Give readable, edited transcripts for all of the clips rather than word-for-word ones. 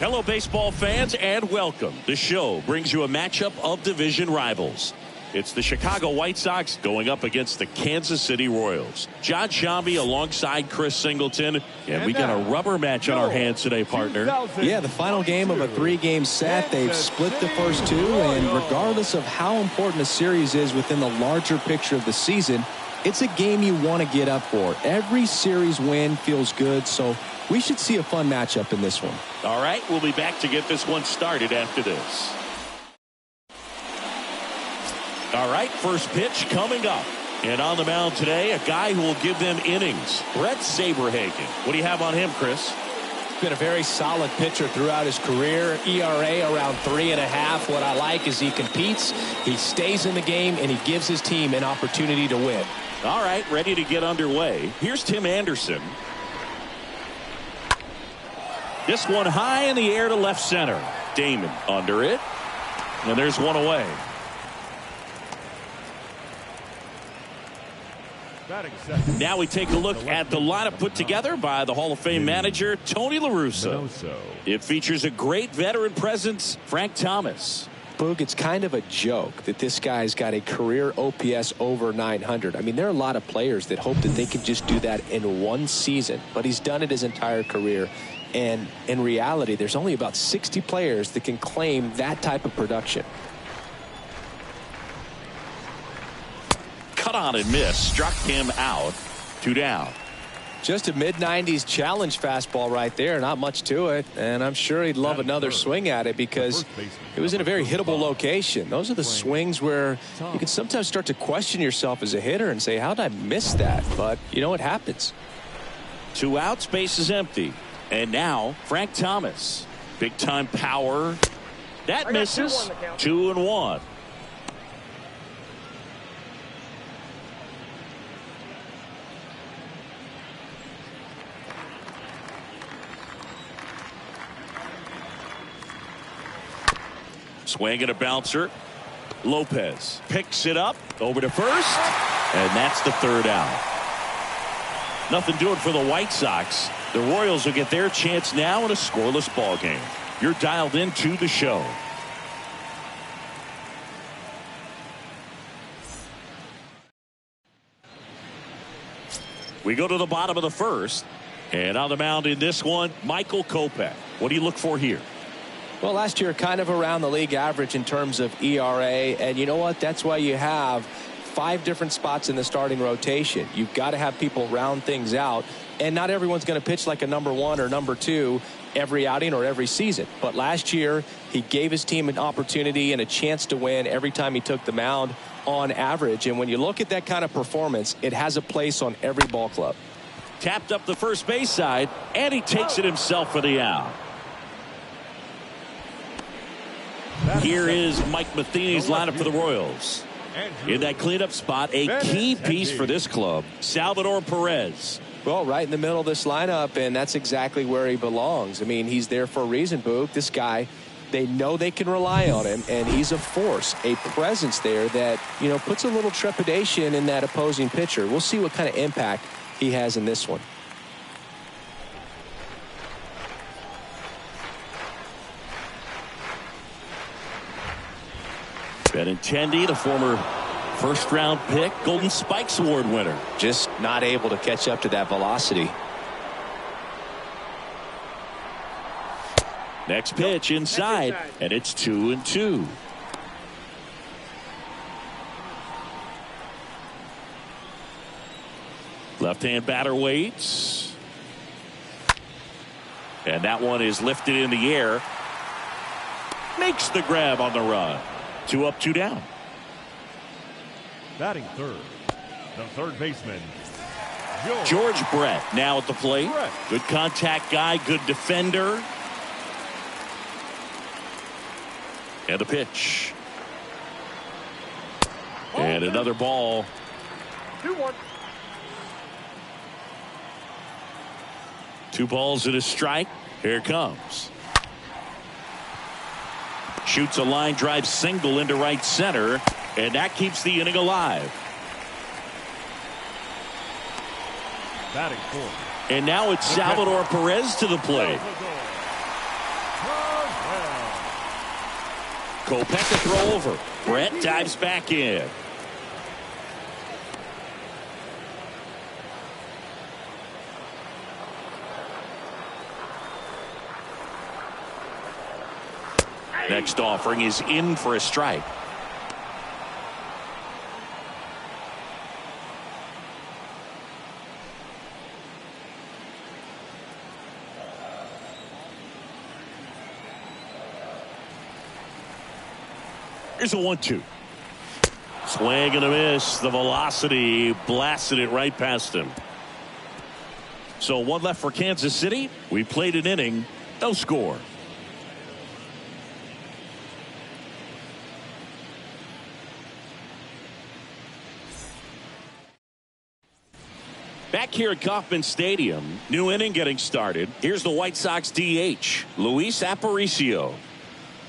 Hello, baseball fans, and welcome. The show brings you a matchup of division rivals. It's the Chicago White Sox going up against the Kansas City Royals. John Shambi alongside Chris Singleton. And we got a rubber match on our hands today, partner. Yeah, the final game of a three-game set. They've split the first two, and regardless of how important a series is within the larger picture of the season, it's a game you want to get up for. Every series win feels good, so we should see a fun matchup in this one. All right, we'll be back to get this one started after this. All right, first pitch coming up. And on the mound today, a guy who will give them innings, Brett Saberhagen. What do you have on him, Chris? Been a very solid pitcher throughout his career. ERA around 3.5. What I like is he competes, he stays in the game, and he gives his team an opportunity to win. All right, ready to get underway. Here's Tim Anderson. This one high in the air to left center. Damon under it. And there's one away. Now we take a look at the lineup put together by the Hall of Fame manager, Tony La Russa. It features a great veteran presence, Frank Thomas. Boog, it's kind of a joke that this guy's got a career OPS over 900. I mean, there are a lot of players that hope that they can just do that in one season, but he's done it his entire career. And in reality, there's only about 60 players that can claim that type of production. Cut on and miss, struck him out. 2 down. Just a mid-90s challenge fastball right there. Not much to it. And I'm sure he'd love another swing at it because it was in a very hittable location. Those are the swings where you can sometimes start to question yourself as a hitter and say, how did I miss that? But you know what happens. 2 outs, base is empty. And now Frank Thomas. Big time power. That misses. 2-1. Swing and a bouncer. Lopez picks it up over to first, and that's the 3rd out. Nothing doing for the White Sox. The Royals will get their chance now in a scoreless ball game. You're dialed into the show. We go to the bottom of the first, and on the mound in this one, Michael Kopech. What do you look for here? Well, last year kind of around the league average in terms of ERA, and you know what? That's why you have 5 different spots in the starting rotation. You've got to have people round things out, and not everyone's going to pitch like a number 1 or number 2 every outing or every season. But last year, he gave his team an opportunity and a chance to win every time he took the mound on average. And when you look at that kind of performance, it has a place on every ball club. Tapped up the first base side, and he takes it himself for the out. Here is Mike Matheny's lineup for the Royals. In that cleanup spot, a key piece for this club, Salvador Perez. Well, right in the middle of this lineup, and that's exactly where he belongs. I mean, he's there for a reason, Boog. This guy, they know they can rely on him, and he's a force, a presence there that, you know, puts a little trepidation in that opposing pitcher. We'll see what kind of impact he has in this one. Benintendi, the former first-round pick, Golden Spikes Award winner. Just not able to catch up to that velocity. Next pitch inside, and it's 2-2. Left-hand batter waits. And that one is lifted in the air. Makes the grab on the run. 2 up, 2 down. Batting third, the third baseman, George Brett now at the plate. Good contact guy, good defender. And the pitch. And another ball. 2-1. 2 balls and a strike. Here it comes. Shoots a line drive single into right center, and that keeps the inning alive. Batting fourth. And now it's Salvador Perez to the plate. Kopech to throw over. Brett dives back in. Next offering is in for a strike. Here's a 1-2. Swing and a miss. The velocity blasted it right past him. So one left for Kansas City. We played an inning. No score. Back here at Kauffman Stadium, new inning getting started. Here's the White Sox DH, Luis Aparicio.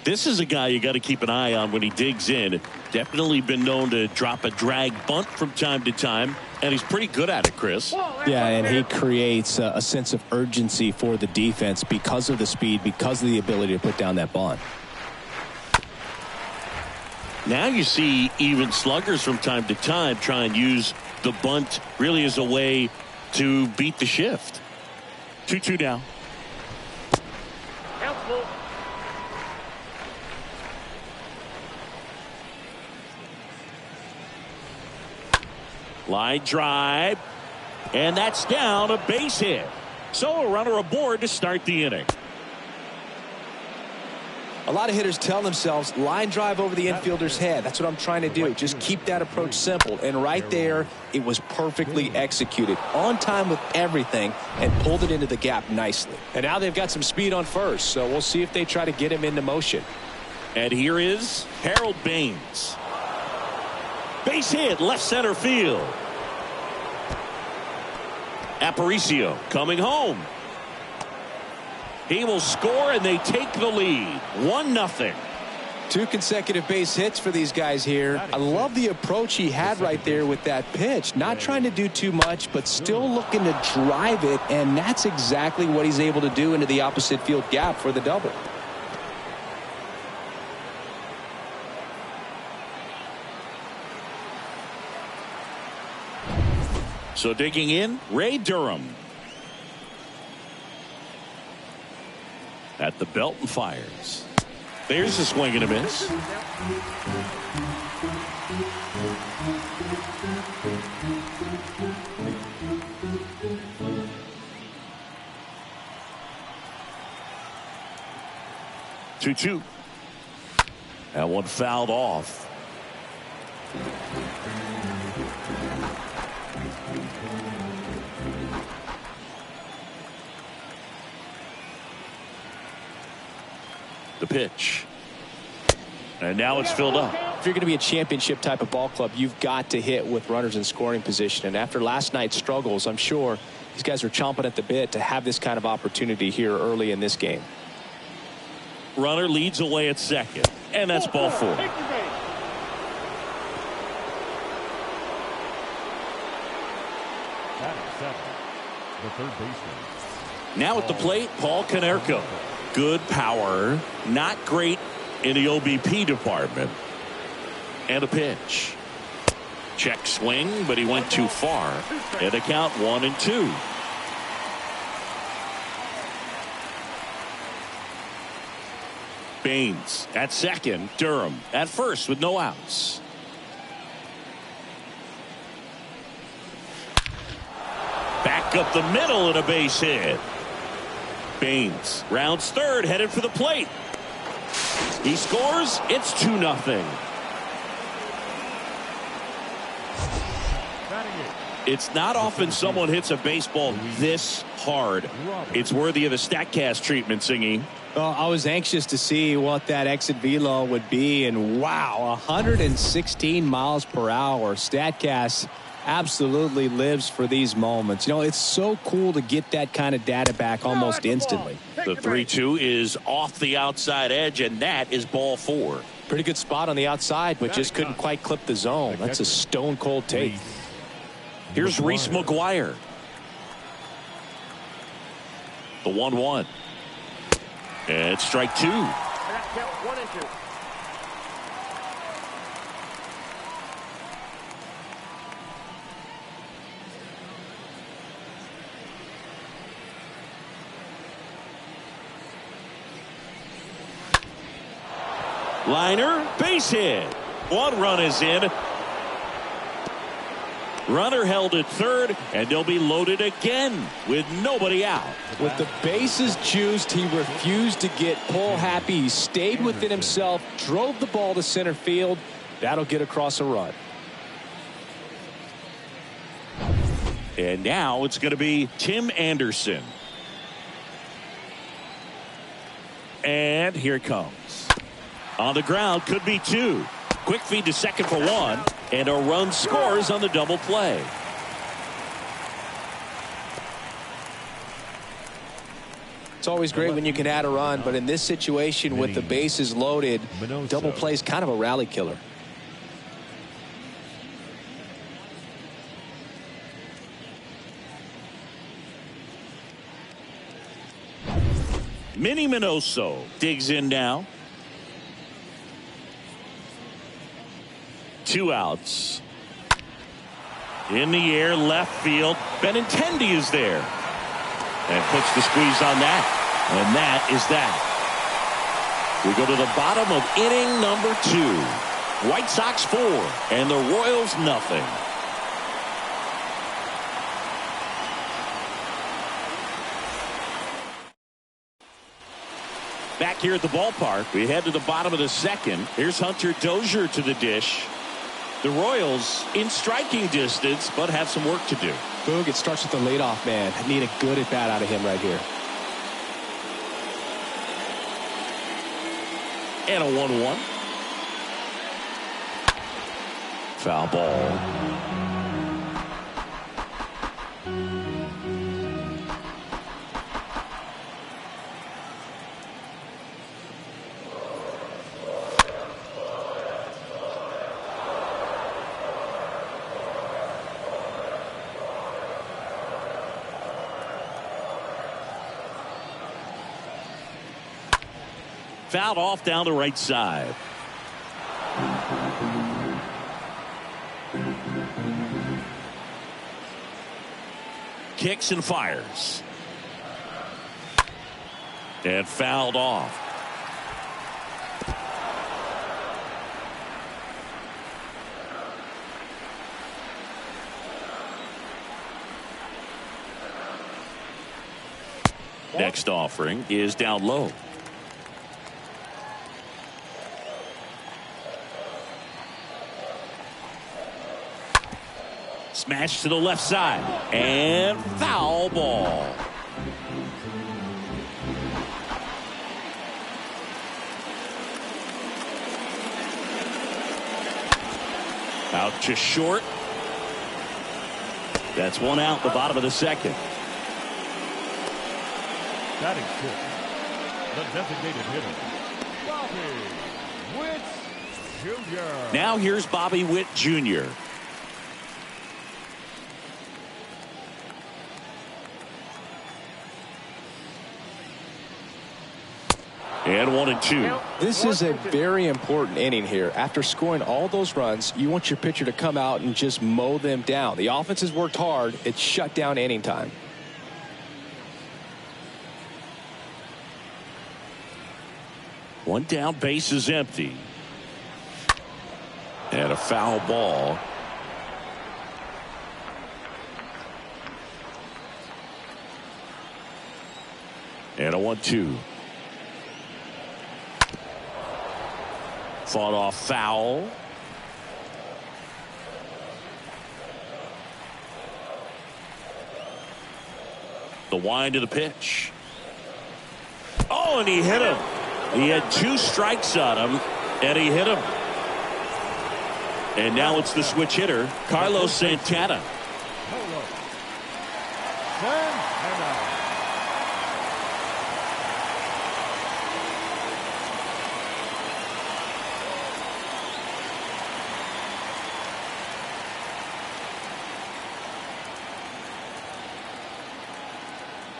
This is a guy you got to keep an eye on when he digs in. Definitely been known to drop a drag bunt from time to time, and he's pretty good at it, Chris. Yeah, and he creates a sense of urgency for the defense because of the speed, because of the ability to put down that bunt. Now you see even sluggers from time to time try and use the bunt really as a way to beat the shift. 2-2 now. Helpful. Line drive, and that's down, a base hit. So a runner aboard to start the inning. A lot of hitters tell themselves line drive over the infielder's head. That's what I'm trying to do. Just keep that approach simple. And right there, it was perfectly executed. On time with everything and pulled it into the gap nicely. And now they've got some speed on first, so we'll see if they try to get him into motion. And here is Harold Baines. Base hit, left center field. Aparicio coming home. He will score, and they take the lead. 1-0. 2 consecutive base hits for these guys here. I love the approach he had right there with that pitch. Not trying to do too much, but still looking to drive it, and that's exactly what he's able to do into the opposite field gap for the double. So digging in, Ray Durham. At the belt and fires. There's a swing and a miss. Two. That one fouled off. The pitch. And now it's filled up. If you're going to be a championship type of ball club, you've got to hit with runners in scoring position. And after last night's struggles, I'm sure these guys are chomping at the bit to have this kind of opportunity here early in this game. Runner leads away at second. And that's ball 4. The third baseman. Now at the plate, Paul Konerko. Good power, not great in the OBP department. And a pitch. Check swing, but he went too far. And a count 1-2. Baines at second. Durham at first with no outs. Back up the middle and a base hit. Baines rounds third, headed for the plate. He scores. It's 2-0. It's not often someone hits a baseball this hard. It's worthy of the StatCast treatment, Singy. Well, I was anxious to see what that exit velo would be, and wow, 116 miles per hour. StatCast absolutely lives for these moments. You know, it's so cool to get that kind of data back almost instantly. The 3-2 is off the outside edge, and that is ball 4. Pretty good spot on the outside, but just couldn't quite clip the zone. That's a stone cold take. Here's Reese McGuire. The 1-1. And strike 2. Liner, base hit. One run is in. Runner held at third, and they'll be loaded again with nobody out. With the bases juiced, he refused to get pull happy. He stayed within himself, drove the ball to center field. That'll get across a run. And now it's going to be Tim Anderson. And here it comes. On the ground, could be two. Quick feed to second for one, and a run scores on the double play. It's always great when you can add a run, but in this situation with the bases loaded, double play is kind of a rally killer. Minnie Minoso digs in now. 2 outs. In the air, left field. Benintendi is there. And puts the squeeze on that. And that is that. We go to the bottom of inning number 2. White Sox 4 and the Royals nothing. Back here at the ballpark, we head to the bottom of the second. Here's Hunter Dozier to the dish. The Royals in striking distance, but have some work to do. Boog, it starts with the leadoff man. I need a good at bat out of him right here. And a 1-1. Foul ball. Fouled off down the right side. Kicks and fires. And fouled off. Next offering is down low. Smash to the left side. And foul ball. Out to short. That's 1 out, the bottom of the second. Batting fifth, the designated hitter, Bobby Witt Jr. Now here's Bobby Witt Jr. And 1-2. This is a very important inning here. After scoring all those runs, you want your pitcher to come out and just mow them down. The offense has worked hard. It's shut down inning time. One down, base is empty. And a foul ball. And a 1-2. Fought off foul. The wind of the pitch. Oh, and he hit him. He had 2 strikes on him, and he hit him. And now it's the switch hitter, Carlos Santana.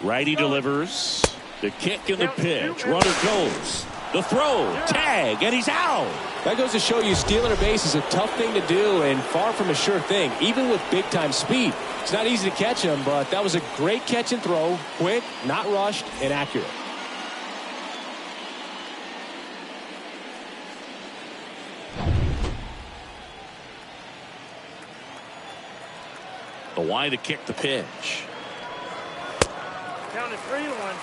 Righty delivers. The kick and the pitch. Runner goes. The throw. Tag. And he's out. That goes to show you stealing a base is a tough thing to do and far from a sure thing, even with big-time speed. It's not easy to catch him, but that was a great catch and throw. Quick, not rushed, and accurate. Why to kick the pitch? Count is 3-1.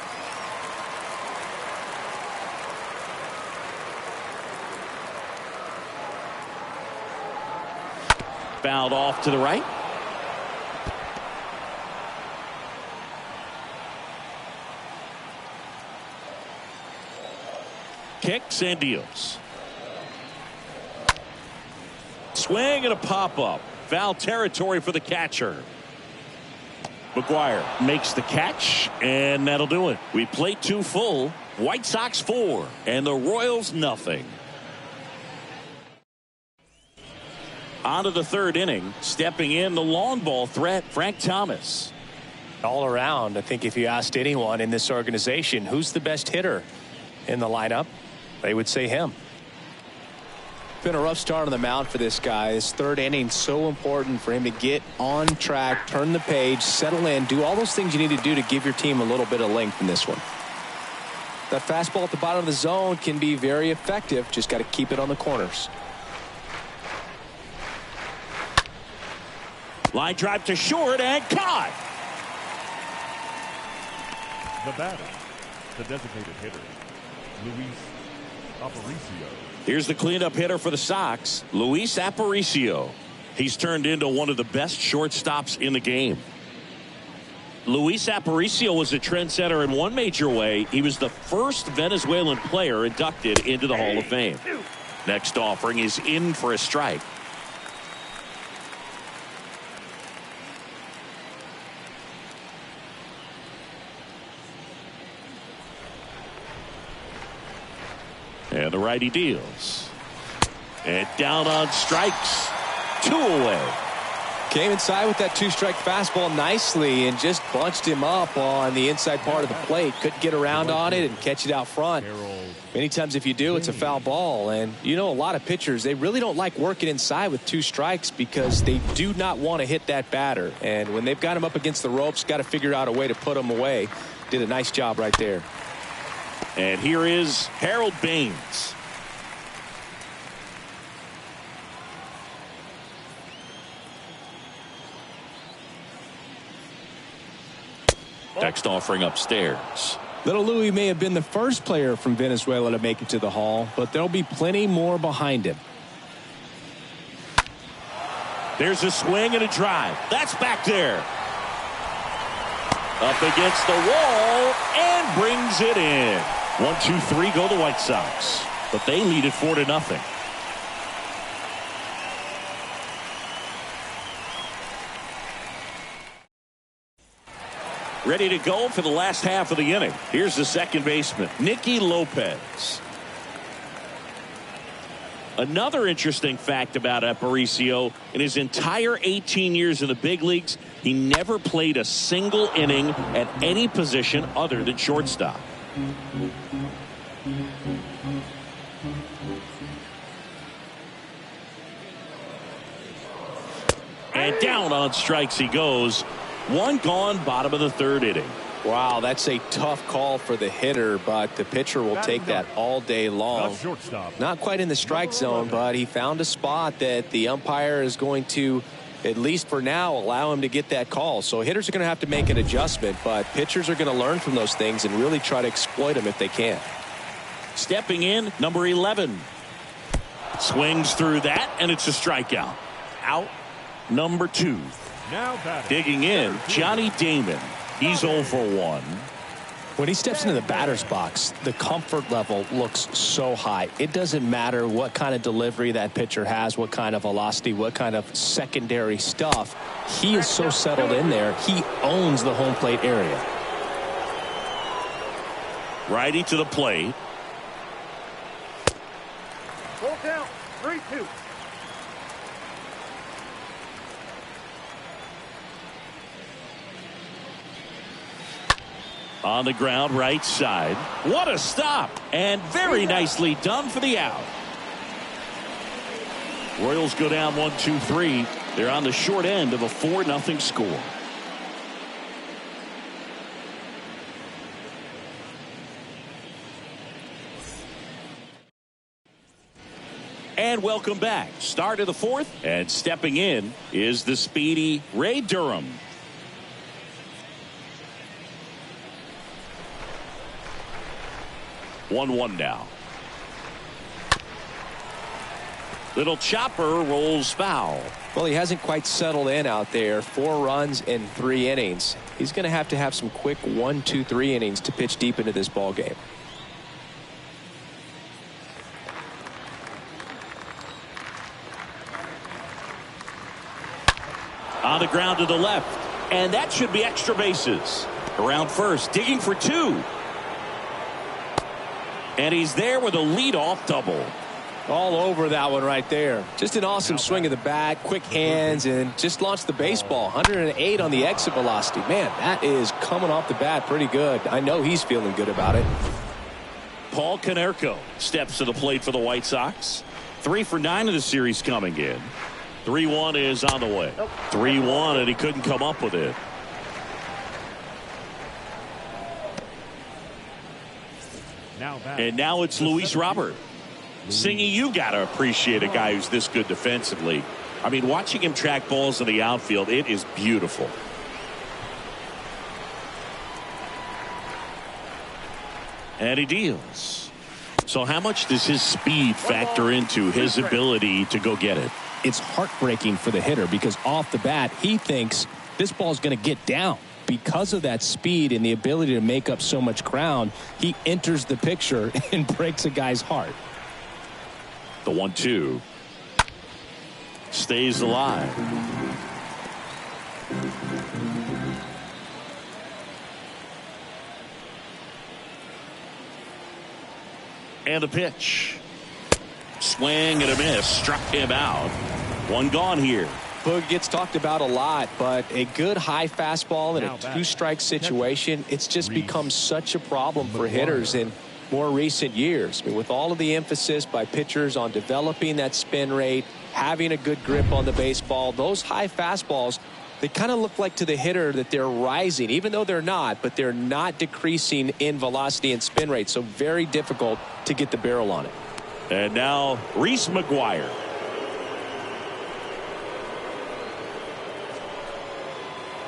Fouled off to the right. Kicks and deals. Swing and a pop-up. Foul territory for the catcher. McGuire makes the catch, and that'll do it. We played 2 full. White Sox 4, and the Royals nothing. On to the 3rd inning. Stepping in the long ball threat, Frank Thomas. All around, I think if you asked anyone in this organization who's the best hitter in the lineup, they would say him. Been a rough start on the mound for this guy. His 3rd inning, so important for him to get on track, turn the page, settle in, do all those things you need to do to give your team a little bit of length in this one. That fastball at the bottom of the zone can be very effective. Just got to keep it on the corners. Line drive to short and caught. The batter, the designated hitter, Luis Aparicio. Here's the cleanup hitter for the Sox, Luis Aparicio. He's turned into one of the best shortstops in the game. Luis Aparicio was a trendsetter in one major way. He was the first Venezuelan player inducted into the Hall of Fame. Next offering is in for a strike. And the righty deals. And down on strikes. 2 away. Came inside with that 2-strike fastball nicely and just bunched him up on the inside part of the plate. Couldn't get around on it and catch it out front. Many times if you do, it's a foul ball. And you know, a lot of pitchers, they really don't like working inside with 2 strikes because they do not want to hit that batter. And when they've got him up against the ropes, got to figure out a way to put him away. Did a nice job right there. And here is Harold Baines. Next offering upstairs. Little Louis may have been the first player from Venezuela to make it to the Hall, but there'll be plenty more behind him. There's a swing and a drive. That's back there. Up against the wall and brings it in. 1-2-3 go the White Sox, but they lead it 4-0. Ready to go for the last half of the inning. Here's the second baseman, Nicky Lopez. Another interesting fact about Aparicio, in his entire 18 years in the big leagues, he never played a single inning at any position other than shortstop. And down on strikes he goes. 1 gone, bottom of the 3rd inning. Wow, that's a tough call for the hitter, but the pitcher will take that all day long. Not quite in the strike zone, but he found a spot that the umpire is going to, at least for now, allow him to get that call. So hitters are going to have to make an adjustment, but pitchers are going to learn from those things and really try to exploit them if they can. Stepping in, number 11. Swings through that, and it's a strikeout. Out, number 2. Now digging in, Johnny Damon. He's 0 for 1. When he steps into the batter's box, the comfort level looks so high. It doesn't matter what kind of delivery that pitcher has, what kind of velocity, what kind of secondary stuff. He is so settled in there. He owns the home plate area. Righty to the plate. Full count, 3-2. On the ground, right side. What a stop! And very nicely done for the out. Royals go down 1-2-3. They're on the short end of a 4-0 score. And welcome back. Start of the fourth, and stepping in is the speedy Ray Durham. One now. Little chopper rolls foul. Well, he hasn't quite settled in out there. 4 runs in 3 innings. He's going to have some quick 1, 2, 3 innings to pitch deep into this ball game. On the ground to the left, and that should be extra bases. Around first, digging for 2. And he's there with a leadoff double. All over that one right there. Just an awesome swing of the bat, quick hands, and just launched the baseball. 108 on the exit velocity. Man, that is coming off the bat pretty good. I know he's feeling good about it. Paul Konerko steps to the plate for the White Sox. 3 for 9 of the series coming in. 3-1 is on the way. 3-1, and he couldn't come up with it. And now it's Luis Robert. Singy, you got to appreciate a guy who's this good defensively. I mean, watching him track balls in the outfield, it is beautiful. And he deals. So how much does his speed factor into his ability to go get it? It's heartbreaking for the hitter because off the bat, he thinks this ball's going to get down. Because of that speed and the ability to make up so much ground, he enters the picture and breaks a guy's heart. The 1-2 stays alive. And a pitch. Swing and a miss. Struck him out. 1 gone here. Boog gets talked about a lot, but a good high fastball in a 2-strike situation, it's just become such a problem for hitters in more recent years. I mean, with all of the emphasis by pitchers on developing that spin rate, having a good grip on the baseball, those high fastballs, they kind of look like to the hitter that they're rising, even though they're not, but they're not decreasing in velocity and spin rate. So very difficult to get the barrel on it. And now Reese McGuire.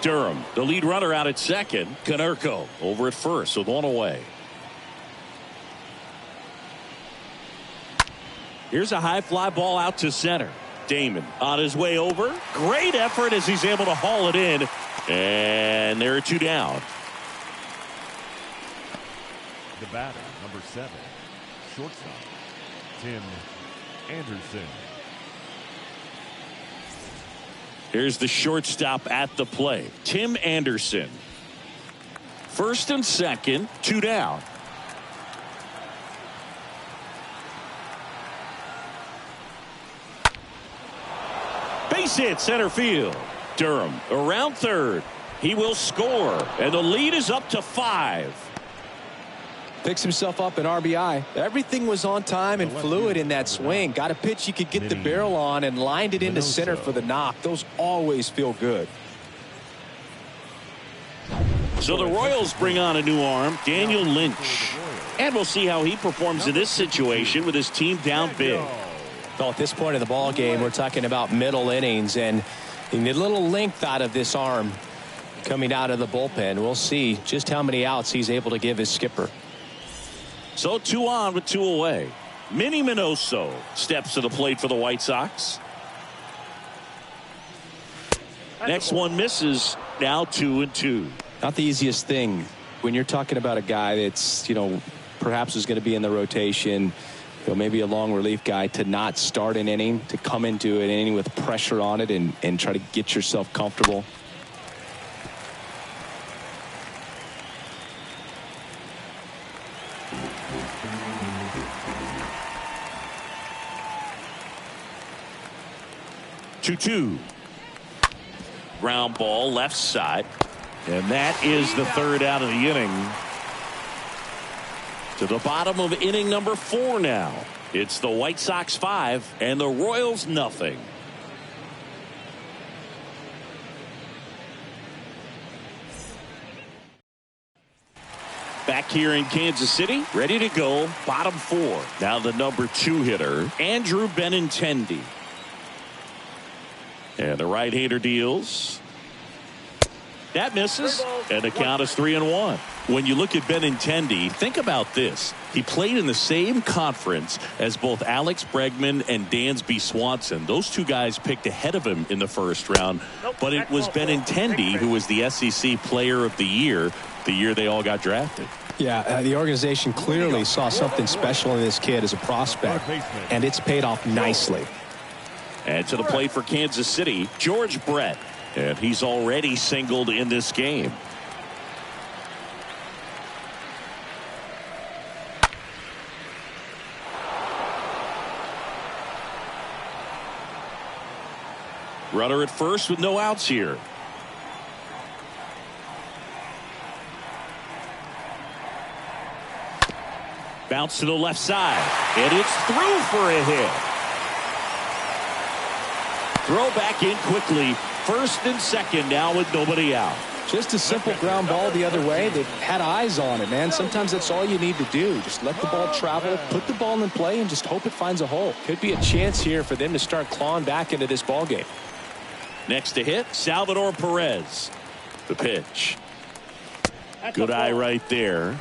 Durham, the lead runner out at second. Konerko over at first with 1 away. Here's a high fly ball out to center. Damon on his way over. Great effort as he's able to haul it in. And there are 2 down. The batter, number 7, shortstop, Tim Anderson. Here's the shortstop at the plate, Tim Anderson. First and second, 2 down. Base hit center field. Durham around third. He will score, and the lead is up to 5. Picks himself up an RBI. Everything was on time and fluid in that swing. Got a pitch you could get the barrel on and lined it into center for the knock. Those always feel good. So the Royals bring on a new arm, Daniel Lynch. And we'll see how he performs in this situation with his team down big. Well, at this point in the ball game, we're talking about middle innings, and you need a little length out of this arm coming out of the bullpen. We'll see just how many outs he's able to give his skipper. So 2 on with 2 away. Minnie Minoso steps to the plate for the White Sox. Next one misses. Now 2-2. Not the easiest thing when you're talking about a guy that's, perhaps is going to be in the rotation, maybe a long relief guy, to not start an inning, to come into an inning with pressure on it and try to get yourself comfortable. Two. Ground ball left side. And that is the 3rd out of the inning. To the bottom of inning number 4 now. It's the White Sox 5 and the Royals nothing. Back here in Kansas City, ready to go, bottom 4. Now the number 2 hitter, Andrew Benintendi. And the right-hander deals. That misses, and the count is 3-1. When you look at Benintendi, think about this. He played in the same conference as both Alex Bregman and Dansby Swanson. Those two guys picked ahead of him in the first round, but it was Benintendi who was the SEC Player of the Year they all got drafted. Yeah, the organization clearly saw something special in this kid as a prospect, and it's paid off nicely. And to the plate for Kansas City, George Brett. And he's already singled in this game. Runner at first with no outs here. Bounce to the left side. And it's through for a hit. Throw back in quickly. First and second now with nobody out. Just a simple ground ball the other way. They've had eyes on it, man. Sometimes that's all you need to do. Just let the ball travel, put the ball in play, and just hope it finds a hole. Could be a chance here for them to start clawing back into this ball game. Next to hit, Salvador Perez. The pitch. Good eye right there.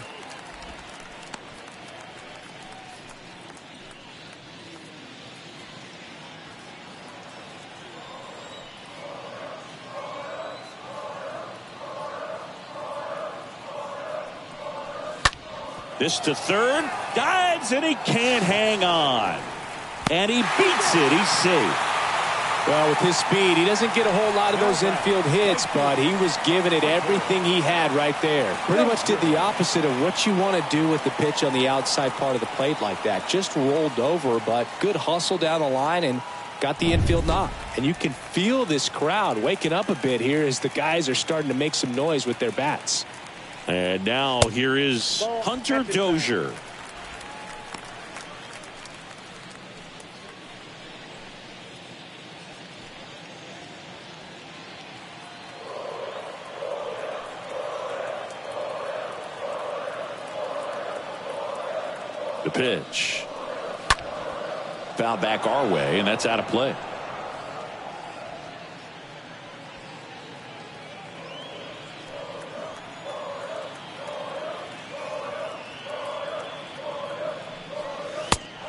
This to third, dives, and he can't hang on. And he beats it. He's safe. Well, with his speed, he doesn't get a whole lot of those infield hits, but he was giving it everything he had right there. Pretty much did the opposite of what you want to do with the pitch on the outside part of the plate like that. Just rolled over, but good hustle down the line and got the infield knock. And you can feel this crowd waking up a bit here as the guys are starting to make some noise with their bats. And now here is Hunter Dozier. The pitch. Foul back our way, and that's out of play.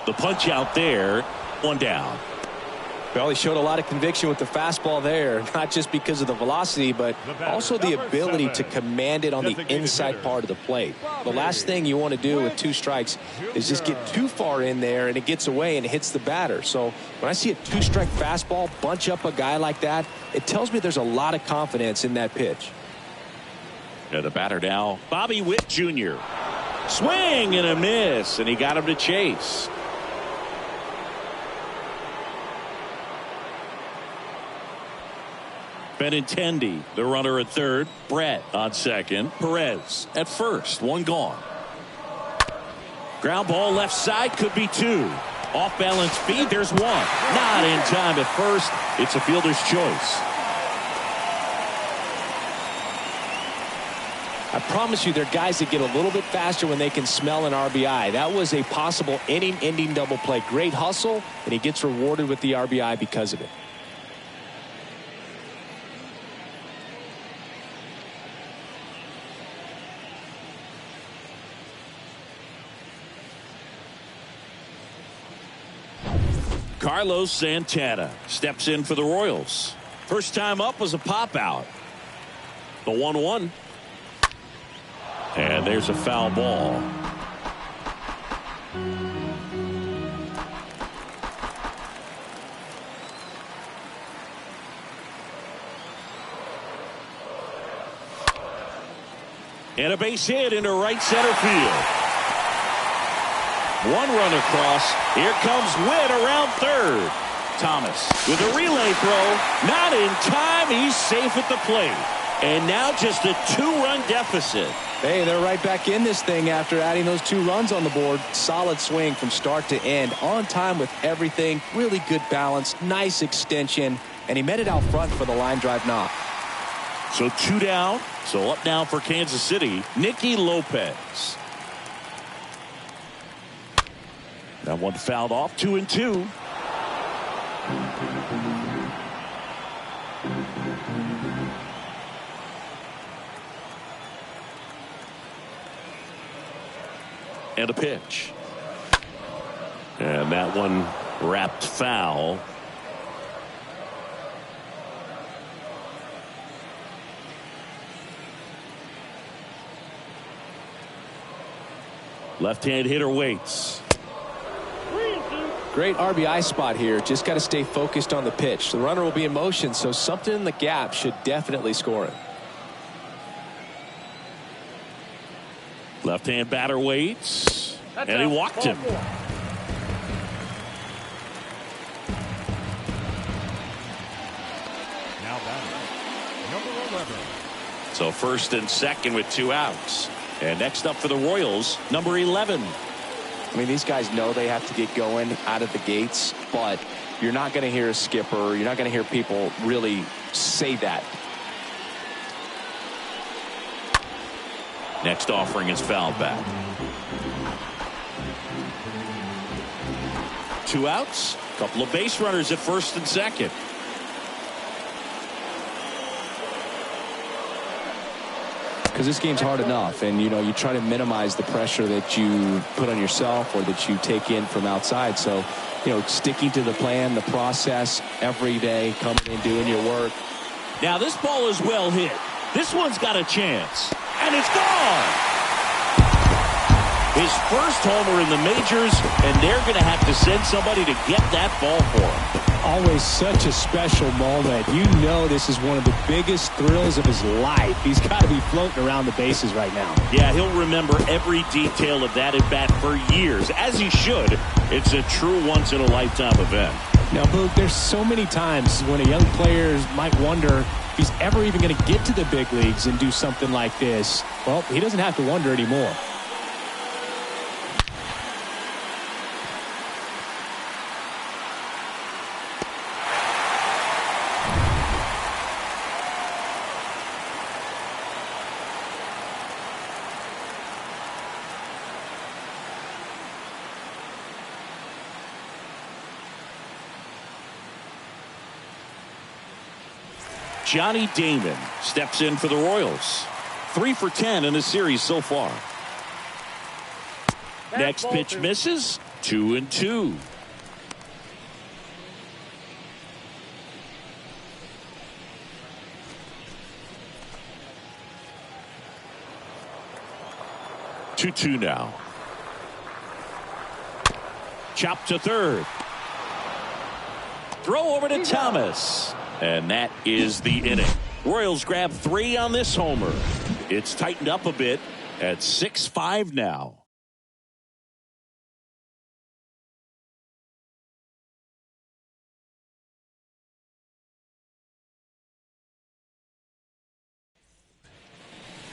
The punch out there, one down. Well, he showed a lot of conviction with the fastball there, not just because of the velocity, but also the ability to command it on the inside part of the plate. The last thing you want to do with 2 strikes is just get too far in there and it gets away and it hits the batter. So when I see a 2-strike fastball bunch up a guy like that, it tells me there's a lot of confidence in that pitch. Yeah, the batter now, Bobby Witt Jr. Swing and a miss, and he got him to chase. Benintendi, the runner at third. Brett on second. Perez at first. One gone. Ground ball left side, could be 2. Off balance feed, there's 1. Not in time at first. It's a fielder's choice. I promise you, there are guys that get a little bit faster when they can smell an RBI. That was a possible inning-ending double play. Great hustle, and he gets rewarded with the RBI because of it. Carlos Santana steps in for the Royals. First time up was a pop out. The 1-1. And there's a foul ball. And a base hit into right center field. 1 run across. Here comes Witt around third. Thomas with a relay throw. Not in time. He's safe at the plate. And now just a 2-run deficit. Hey, they're right back in this thing after adding those 2 runs on the board. Solid swing from start to end. On time with everything. Really good balance. Nice extension. And he met it out front for the line drive knock. So 2 down. So up now for Kansas City, Nicky Lopez. That one fouled off. 2-2. And a pitch. And that one wrapped foul. Left-hand hitter waits. Great RBI spot here. Just got to stay focused on the pitch. The runner will be in motion, so something in the gap should definitely score it. Left-hand batter waits. And he walked him. Now batting, number 11. So first and second with 2 outs. And next up for the Royals, number 11. I mean, these guys know they have to get going out of the gates, but you're not going to hear a skipper. You're not going to hear people really say that. Next offering is fouled back. 2 outs. Couple of base runners at first and second. Because this game's hard enough, and you try to minimize the pressure that you put on yourself or that you take in from outside. So sticking to the plan, the process every day, coming in, doing your work. Now this ball is well hit. This one's got a chance, and it's gone. His first homer in the majors, and they're going to have to send somebody to get that ball for him. Always such a special moment. This is one of the biggest thrills of his life. He's got to be floating around the bases right now. Yeah, he'll remember every detail of that at bat for years, as he should. It's a true once-in-a-lifetime event. Now, Boog, there's so many times when a young player might wonder if he's ever even going to get to the big leagues and do something like this. Well, he doesn't have to wonder anymore. Johnny Damon steps in for the Royals. 3 for 10 in the series so far. Next pitch misses. 2-2. Two now. Chop to third. Throw over to Thomas. And that is the inning. Royals grab 3 on this homer. It's tightened up a bit at 6-5 now.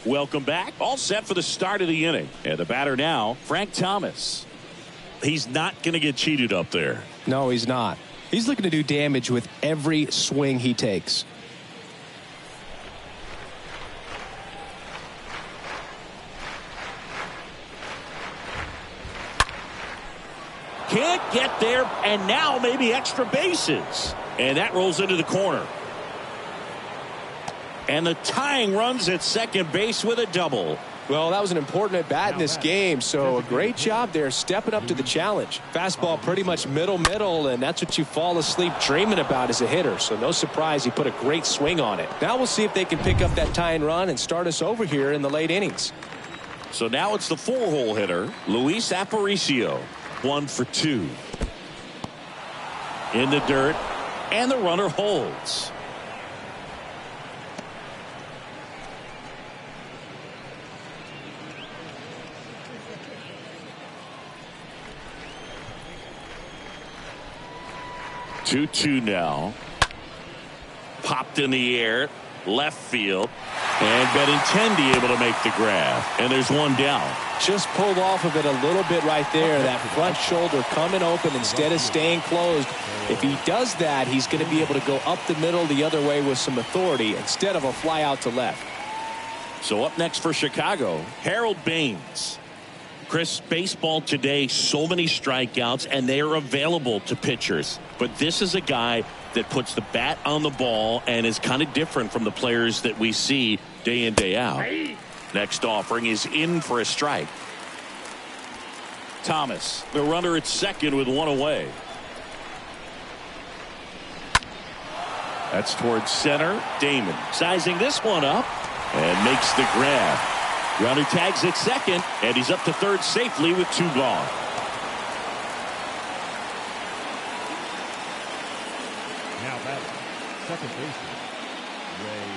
Welcome back. All set for the start of the inning. And the batter now, Frank Thomas. He's not going to get cheated up there. No, he's not. He's looking to do damage with every swing he takes. Can't get there, and now maybe extra bases. And that rolls into the corner. And the tying runs at second base with a double. Well, that was an important at bat in this game, so a great job there stepping up to the challenge. Fastball pretty much middle, and that's what you fall asleep dreaming about as a hitter, so no surprise he put a great swing on it. Now we'll see if they can pick up that tying run and start us over here in the late innings. So now it's the 4-hole hitter, Luis Aparicio. 1 for 2. In the dirt, and the runner holds. Two now. Popped in the air. Left field. And Benintendi able to make the grab. And there's one down. Just pulled off of it a little bit right there. That front shoulder coming open instead of staying closed. If he does that, he's going to be able to go up the middle the other way with some authority instead of a fly out to left. So up next for Chicago, Harold Baines. Chris, baseball today, so many strikeouts, and they are available to pitchers. But this is a guy that puts the bat on the ball and is kind of different from the players that we see day in, day out. Next offering is in for a strike. Thomas, the runner at second with one away. That's towards center. Damon sizing this one up and makes the grab. Runner tags at second, and he's up to third safely with two gone. Now batting, second baseman, Ray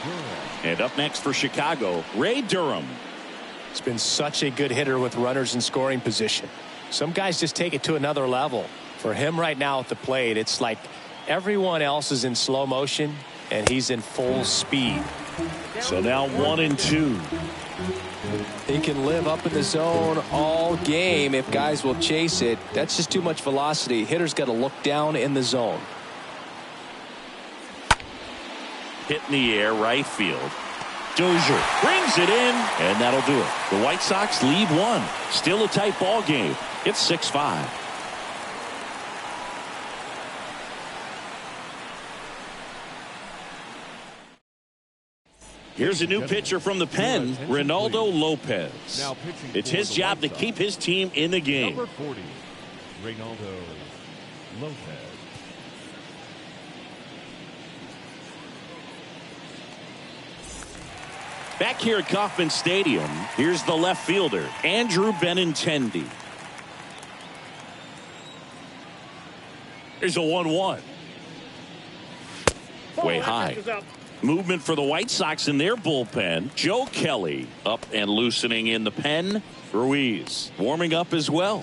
Durham. And up next for Chicago, Ray Durham. He's been such a good hitter with runners in scoring position. Some guys just take it to another level. For him right now at the plate, it's like everyone else is in slow motion, and he's in full speed. So now 1-2. He can live up in the zone all game if guys will chase it. That's just too much velocity. Hitter's got to look down in the zone. Hit in the air, right field. Dozier brings it in, and that'll do it. The White Sox lead one. Still a tight ball game. It's 6-5. Here's a new pitcher from the pen, Reynaldo Lopez. It's his job to keep his team in the game. Number 40, Reynaldo Lopez. Back here at Kauffman Stadium, here's the left fielder, Andrew Benintendi. Here's a 1-1. Way high. Movement for the White Sox in their bullpen. Joe Kelly up and loosening in the pen. Ruiz warming up as well.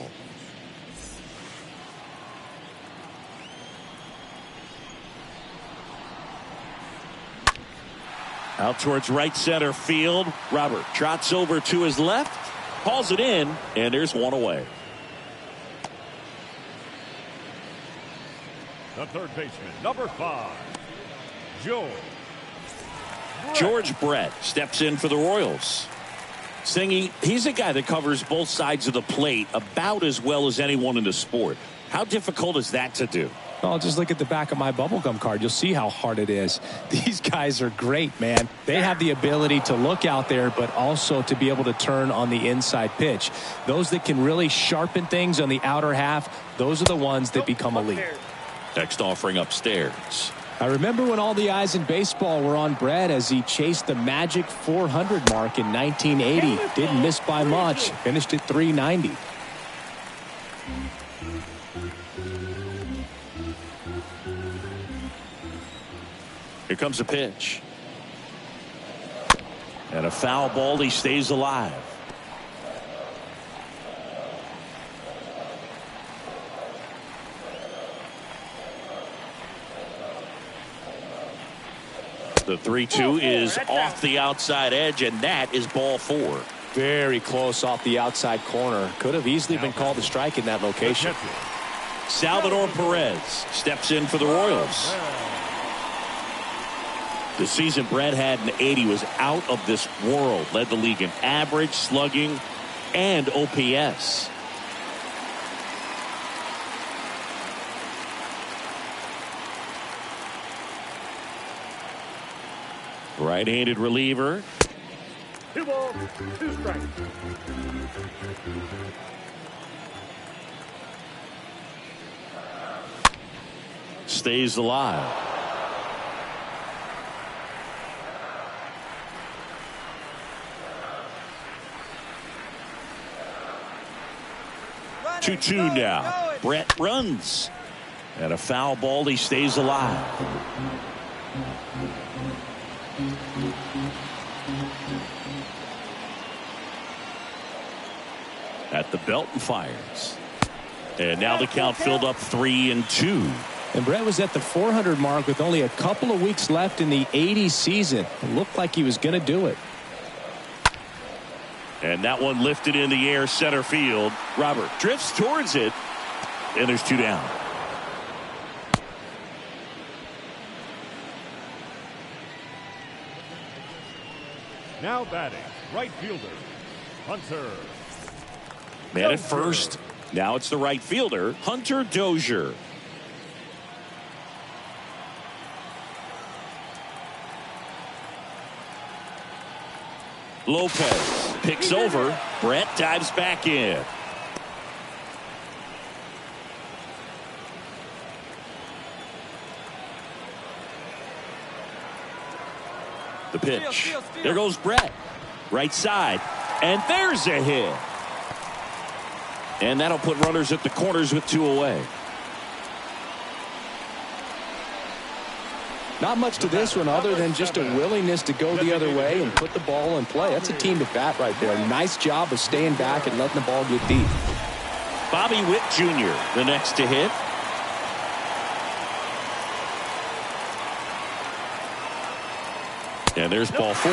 Out towards right center field. Robert trots over to his left. Calls it in, and there's one away. The third baseman, number 5, George Brett steps in for the Royals. Singy, he's a guy that covers both sides of the plate about as well as anyone in the sport. How difficult is that to do? Well, just look at the back of my bubblegum card. You'll see how hard it is. These guys are great, man. They have the ability to look out there, but also to be able to turn on the inside pitch. Those that can really sharpen things on the outer half, those are the ones that become elite. Next offering upstairs. I remember when all the eyes in baseball were on Brett as he chased the magic 400 mark in 1980. Didn't miss by much. Finished at 390. Here comes a pitch. And a foul ball. He stays alive. The 3-2 is off the outside edge, and that is ball 4. Very close off the outside corner. Could have easily been called a strike in that location. Salvador Perez steps in for the Royals. The season Brett had in 80 was out of this world. Led the league in average, slugging, and OPS. Right-handed reliever. 2 balls, 2 strikes. Stays alive. Runner, 2-2 now. Brett runs. And a foul ball. He stays alive. At the belt and fires. And now the count filled up 3-2. And Brett was at the 400 mark with only a couple of weeks left in the 80 season. It looked like he was going to do it. And that one lifted in the air center field. Robert drifts towards it. And there's 2 down. Now batting, right fielder, Hunter. Man at first. Now it's the right fielder, Hunter Dozier. Lopez picks over. Brett dives back in. The pitch. There goes Brett. Right side. And there's a hit. And that'll put runners at the corners with 2 away. Not much to this one other than just a willingness to go the other way and put the ball in play. That's a team at bat right there. Nice job of staying back and letting the ball get deep. Bobby Witt Jr., the next to hit. And there's ball 4.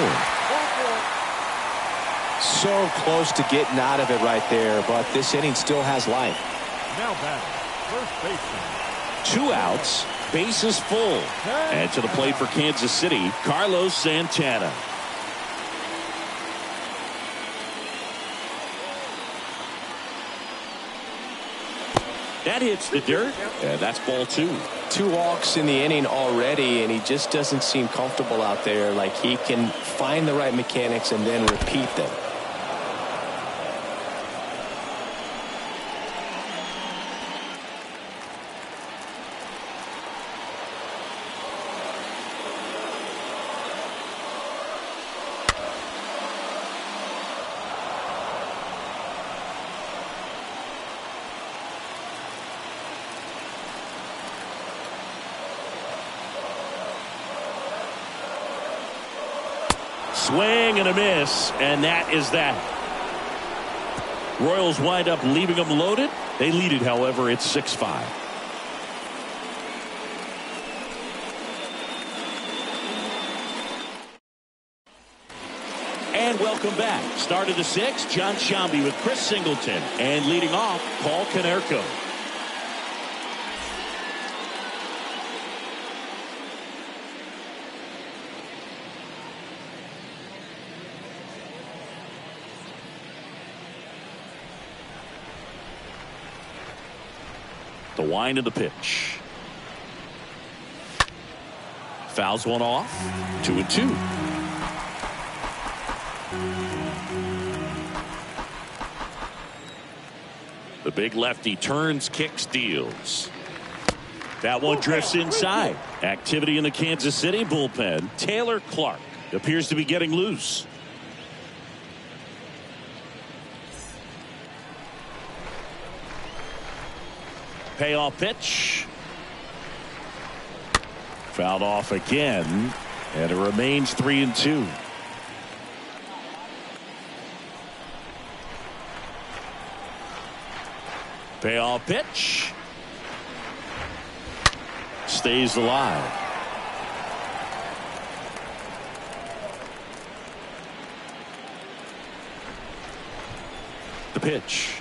So close to getting out of it right there, but this inning still has life. Now batting, first baseman. 2 outs, bases full. And to the plate for Kansas City, Carlos Santana. That hits the dirt, and that's ball 2. 2 walks in the inning already, and he just doesn't seem comfortable out there. Like he can find the right mechanics and then repeat them. Swing and a miss, and that is that. Royals wind up leaving them loaded. They lead it, however, it's 6-5. And welcome back. Start of the 6th, John Sciambi with Chris Singleton. And leading off, Paul Konerko. The wind of the pitch. Fouls one off. 2-2. The big lefty turns, kicks, deals. That one drifts inside. Activity in the Kansas City bullpen. Taylor Clark appears to be getting loose. Payoff pitch. Fouled off again, and it remains 3-2. Payoff pitch. Stays alive. The pitch.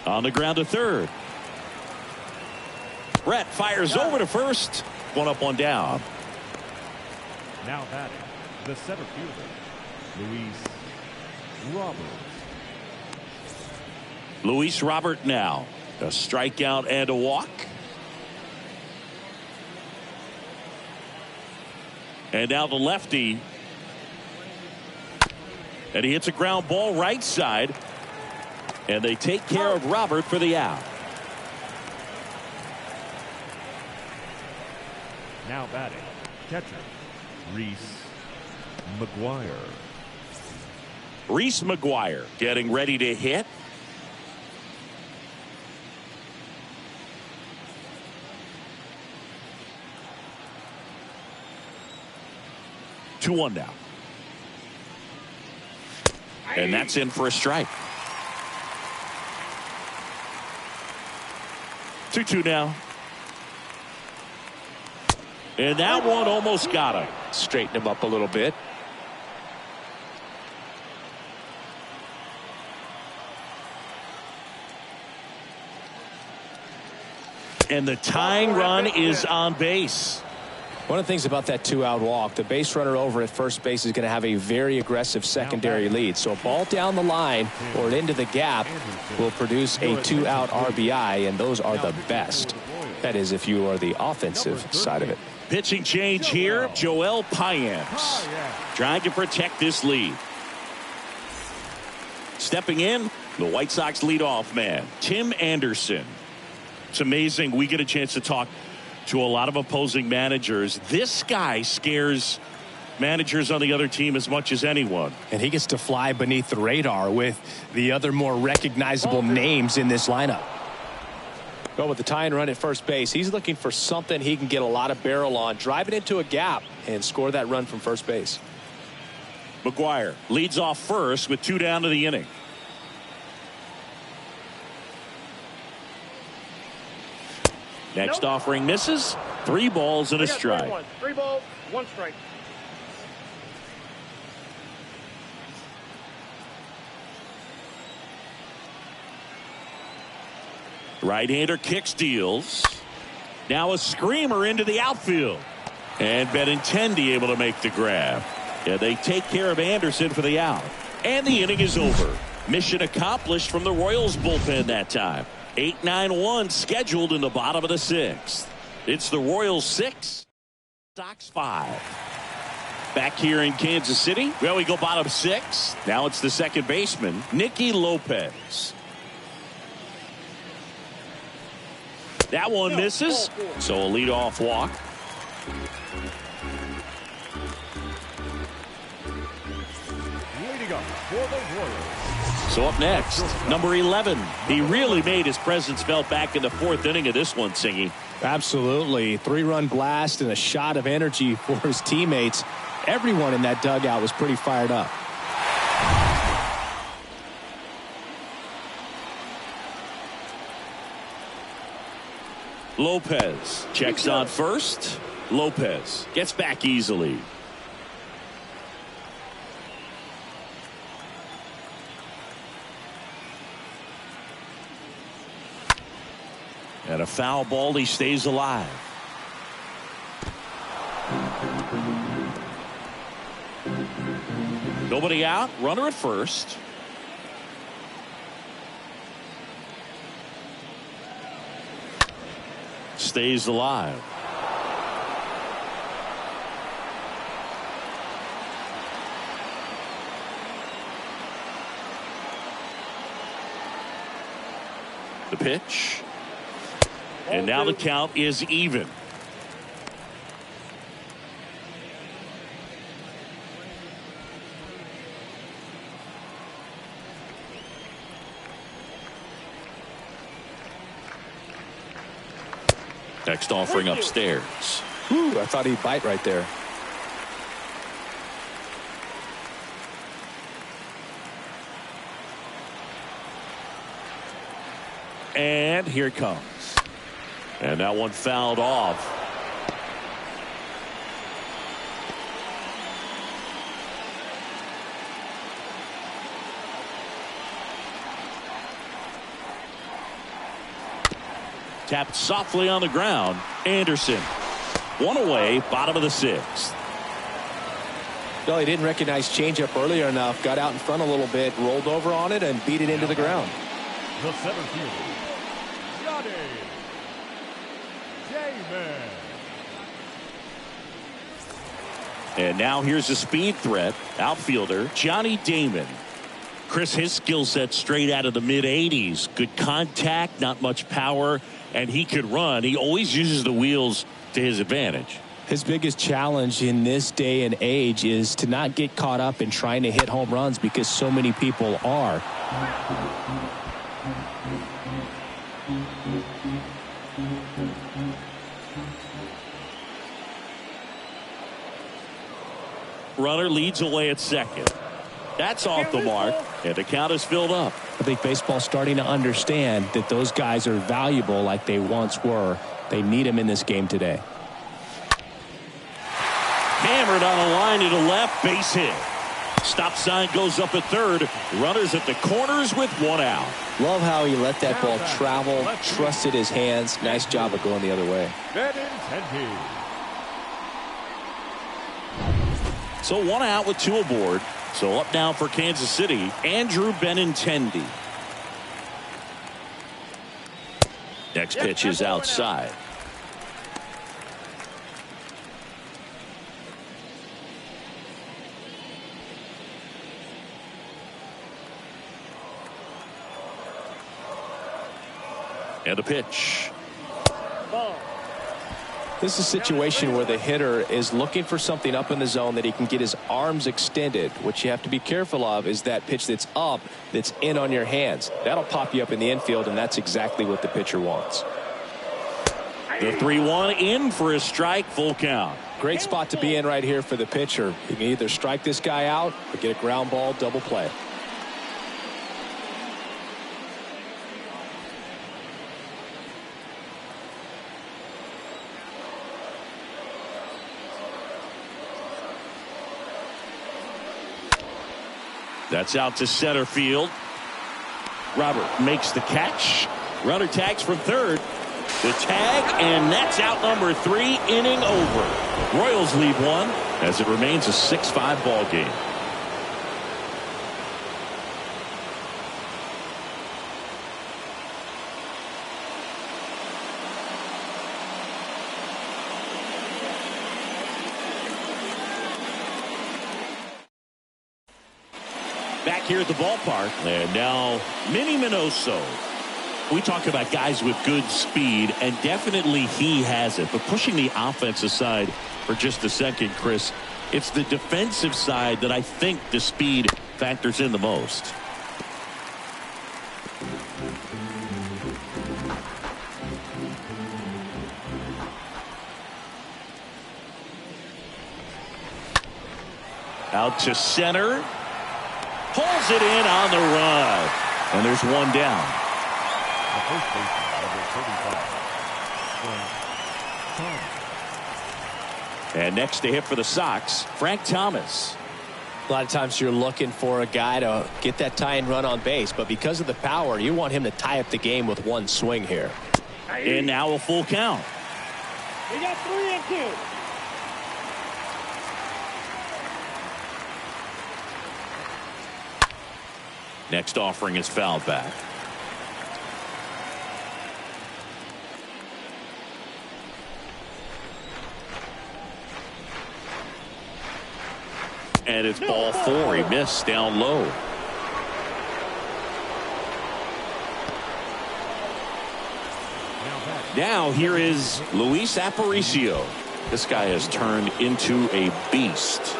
On the ground to third. Brett fires over to first. 1 up, 1 down. Now batting, the center fielder, Luis Robert. Luis Robert now. A strikeout and a walk. And now the lefty. And he hits a ground ball right side. And they take care of Robert for the out. Now batting, catcher, Reese McGuire. Reese McGuire getting ready to hit. Two one now. And that's in for a strike. 2-2 now. And that one almost got him. Straighten him up a little bit. And the tying run is on base. One of the things about that 2-out walk, the base runner over at first base is going to have a very aggressive secondary lead. So a ball down the line or into the gap will produce a 2-out RBI, and those are the best. That is, if you are the offensive side of it. Pitching change here. Joel Payamps trying to protect this lead. Stepping in, the White Sox leadoff man, Tim Anderson. It's amazing. We get a chance to talk to a lot of opposing managers. This guy scares managers on the other team as much as anyone. And he gets to fly beneath the radar with the other more recognizable names in this lineup. Well, with the tie and run at first base, he's looking for something he can get a lot of barrel on, drive it into a gap, and score that run from first base. McGuire leads off first with 2 down to the inning. Next offering misses. 3 balls and a strike. 3 balls, 1 strike. Right-hander kicks, deals. Now a screamer into the outfield. And Benintendi able to make the grab. Yeah, they take care of Anderson for the out. And the inning is over. Mission accomplished from the Royals bullpen that time. 8-9-1 scheduled in the bottom of the 6th. It's the Royals 6, Sox 5. Back here in Kansas City. Well, we go bottom 6. Now it's the second baseman, Nicky Lopez. That one misses. So a leadoff walk. Leading up for the Royals. So up next, number 11. He really made his presence felt back in the 4th inning of this one, Singy. Absolutely. 3-run blast and a shot of energy for his teammates. Everyone in that dugout was pretty fired up. Lopez checks on first. Lopez gets back easily. And a foul ball, he stays alive. Nobody out, runner at first. Stays alive. The pitch. And now the count is even. Next offering upstairs. Ooh, I thought he'd bite right there. And here it comes. And that one fouled off. Tapped softly on the ground. Anderson. One away, bottom of the 6th. Well, he didn't recognize changeup earlier enough. Got out in front a little bit, rolled over on it, and beat it into the ground. The center fielder, Johnny Damon. And now here's a speed threat. Outfielder Johnny Damon. Chris, his skill set straight out of the mid-80s. Good contact, not much power, and he could run. He always uses the wheels to his advantage. His biggest challenge in this day and age is to not get caught up in trying to hit home runs because so many people are. Runner leads away at second. That's off the mark, and the count is filled up. I think baseball's starting to understand that those guys are valuable like they once were. They need them in this game today. Hammered on a line to the left, base hit. Stop sign goes up at third. Runners at the corners with one out. Love how he let that ball travel, trusted his hands. Nice job of going the other way. Benintendi. So one out with two aboard. So up now for Kansas City, Andrew Benintendi. Next pitch is outside. And a pitch. This is a situation where the hitter is looking for something up in the zone that he can get his arms extended. What you have to be careful of is that pitch that's up, that's in on your hands. That'll pop you up in the infield, and that's exactly what the pitcher wants. The 3-1 in for a strike, full count. Great spot to be in right here for the pitcher. You can either strike this guy out or get a ground ball double play. That's out to center field. Robert makes the catch. Runner tags from third. The tag, and that's out number 3, inning over. Royals lead one as it remains a 6-5 ball game. Back here at the ballpark, and now Minnie Minoso. We talk about guys with good speed, and definitely he has it. But pushing the offense aside for just a second, Chris, it's the defensive side that I think the speed factors in the most. Out to center. Pulls it in on the run. And there's one down. The first baseman, number 35. And next to hit for the Sox, Frank Thomas. A lot of times you're looking for a guy to get that tying run on base, but because of the power, you want him to tie up the game with one swing here. And now a full count. We got 3-2. Next offering is fouled back. And it's ball 4. He missed down low. Now here is Luis Aparicio. This guy has turned into a beast.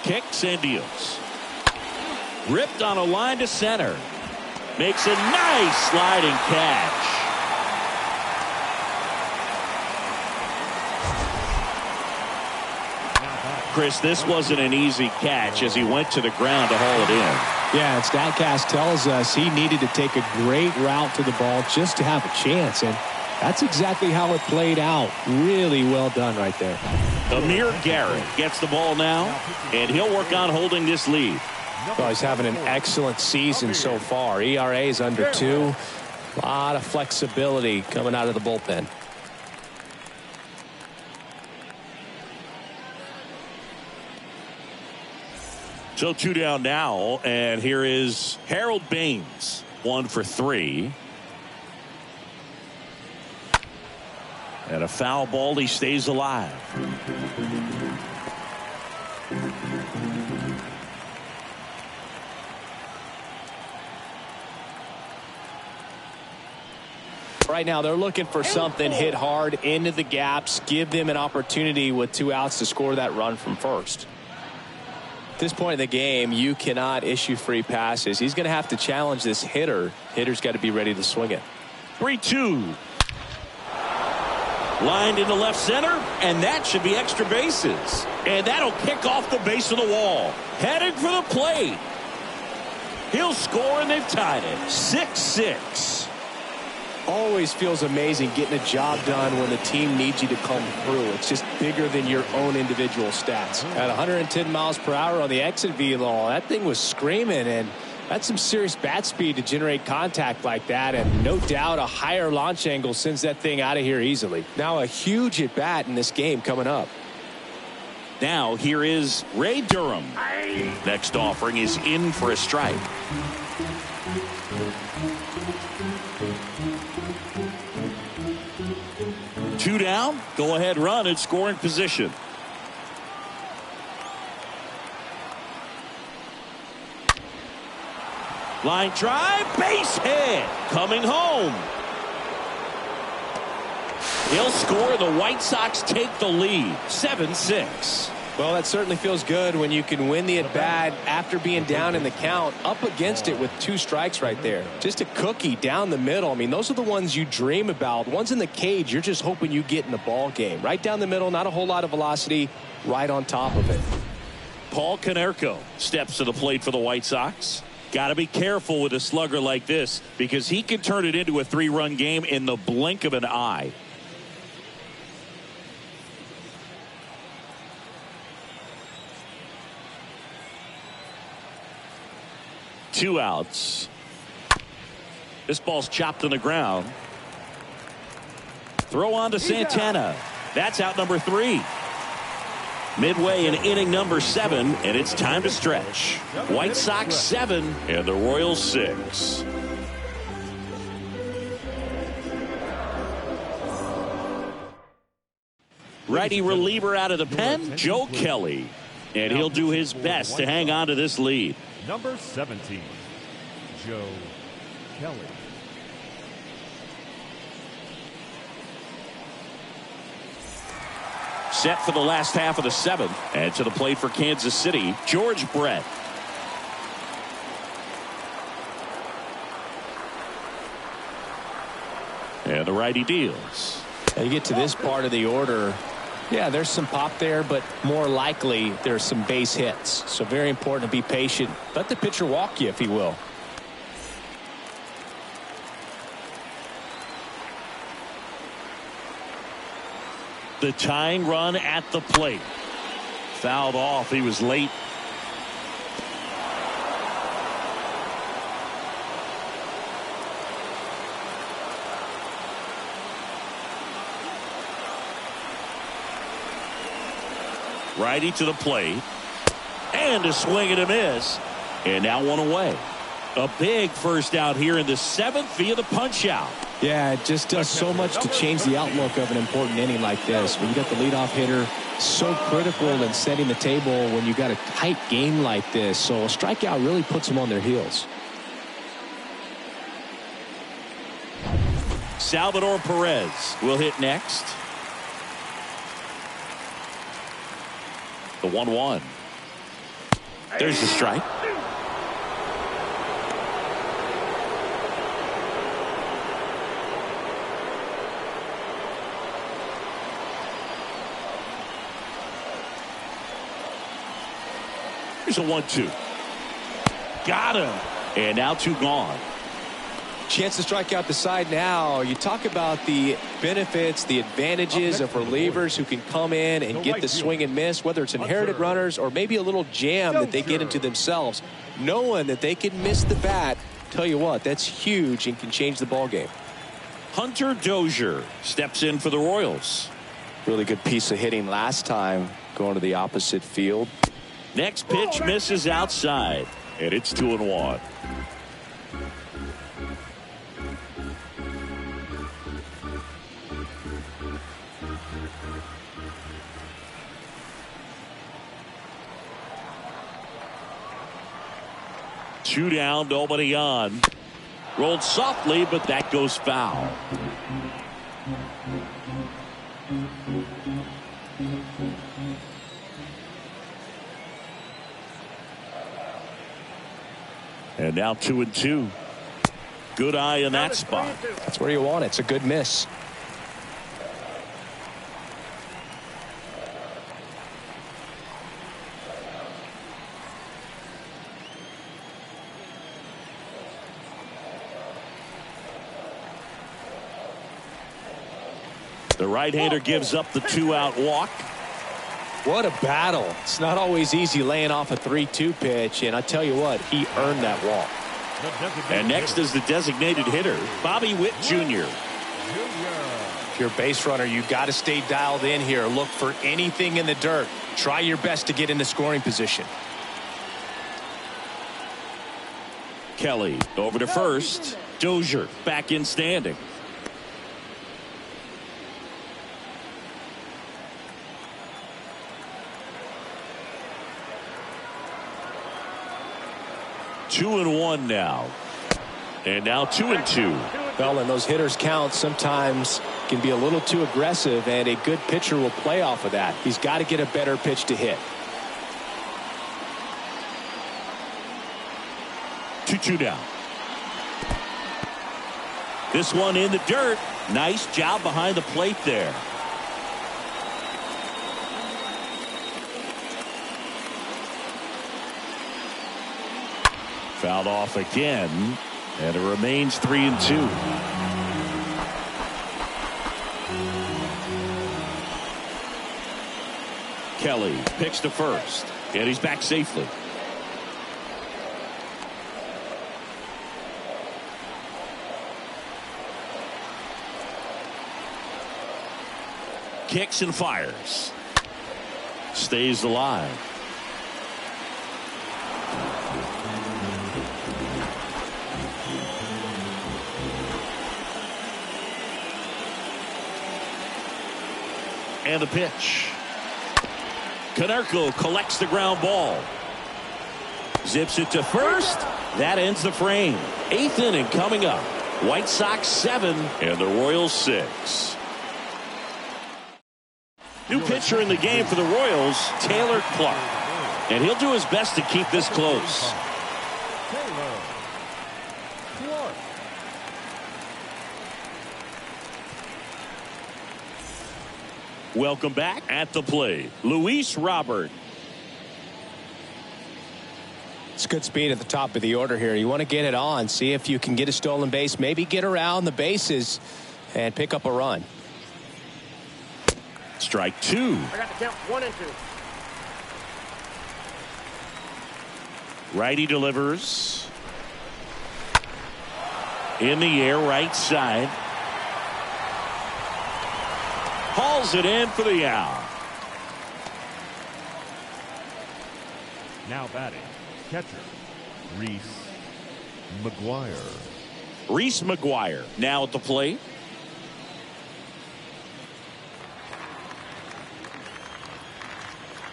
Kicks and deals. Ripped on a line to center. Makes a nice sliding catch. Chris, this wasn't an easy catch as he went to the ground to haul it in. Yeah, and StatCast tells us he needed to take a great route to the ball just to have a chance, and that's exactly how it played out. Really well done right there. Amir Garrett gets the ball now, and he'll work on holding this lead. Well, he's having an excellent season so far. ERA is under 2. A lot of flexibility coming out of the bullpen. So 2 down now, and here is Harold Baines. 1 for 3. And a foul ball. He stays alive. Right now they're looking for something hit hard into the gaps, give them an opportunity with 2 outs to score that run from first. At this point in the game, you cannot issue free passes. He's going to have to challenge this hitter. Hitter's got to be ready to swing it. 3-2. Lined into left center, and that should be extra bases. And that'll kick off the base of the wall. Headed for the plate. He'll score, and they've tied it. 6-6. Always feels amazing getting a job done when the team needs you to come through. It's just bigger than your own individual stats. At 110 miles per hour on the exit velo, that thing was screaming, and that's some serious bat speed to generate contact like that, and no doubt a higher launch angle sends that thing out of here easily. Now a huge at bat in this game coming up. Now here is Ray Durham. Next offering is in for a strike. Two down, go ahead run in scoring position. Line drive, base hit, coming home. He'll score. The White Sox take the lead, 7-6. Well, that certainly feels good when you can win the at-bat after being down in the count, up against it with 2 strikes right there. Just a cookie down the middle. I mean, those are the ones you dream about. Ones in the cage, you're just hoping you get in the ball game. Right down the middle, not a whole lot of velocity, right on top of it. Paul Konerko steps to the plate for the White Sox. Got to be careful with a slugger like this because he can turn it into a 3-run game in the blink of an eye. Two outs. This ball's chopped on the ground. Throw on to Santana. That's out number 3. Midway in inning number 7, and it's time to stretch. White Sox 7 and the Royals 6. Righty reliever out of the pen, Joe Kelly. And he'll do his best to hang on to this lead. Number 17, Joe Kelly. Set for the last half of the 7th. And to the plate for Kansas City, George Brett. And the righty deals. Now you get to this part of the order. Yeah, there's some pop there, but more likely there's some base hits. So very important to be patient. Let the pitcher walk you, if he will. The tying run at the plate. Fouled off. He was late. Righty to the plate. And a swing and a miss. And now one away. A big first out here in the 7th via the punch out. Yeah, it just does so much to change the outlook of an important inning like this. When you got the leadoff hitter, so critical in setting the table when you got a tight game like this. So a strikeout really puts them on their heels. Salvador Perez will hit next. The 1-1. There's the strike. Here's a 1-2. Got him. And now 2 gone. Chance to strike out the side now. You talk about the benefits, the advantages of relievers who can come in and get the swing and miss, whether it's inherited runners or maybe a little jam that they get into themselves. Knowing that they can miss the bat, tell you what, that's huge and can change the ball game. Hunter Dozier steps in for the Royals. Really good piece of hitting last time, going to the opposite field. Next pitch misses outside, and it's 2-1. Two down, nobody on. Rolled softly, but that goes foul. And now 2-2. Good eye in that spot. That's where you want it. It's a good miss. the right-hander gives up the 2-out walk. What a battle. It's not always easy laying off a 3-2 pitch, and I tell you what, he earned that walk. And next is the designated hitter, Bobby Witt Jr. If you're a base runner, you've got to stay dialed in here. Look for anything in the dirt. Try your best to get into scoring position. Kelly over to first. Dozier back in standing. Two and one now. And now 2-2. Well, and those hitters count sometimes can be a little too aggressive, and a good pitcher will play off of that. He's got to get a better pitch to hit. 2-2 down. This one in the dirt. Nice job behind the plate there. Fouled off again, and it remains 3-2. Kelly picks to first, and he's back safely. Kicks and fires. Stays alive. And the pitch. Konerko collects the ground ball. Zips it to first. That ends the frame. 8th inning coming up. White Sox 7 and the Royals 6. New pitcher in the game for the Royals, Taylor Clark. And he'll do his best to keep this close. Welcome back. At the plate, Luis Robert. It's good speed at the top of the order here. You want to get it on, see if you can get a stolen base, maybe get around the bases and pick up a run. Strike 2. I got the count 1 and 2. Righty delivers. In the air, right side. Hauls it in for the out. Now batting, catcher, Reese McGuire. Reese McGuire now at the plate.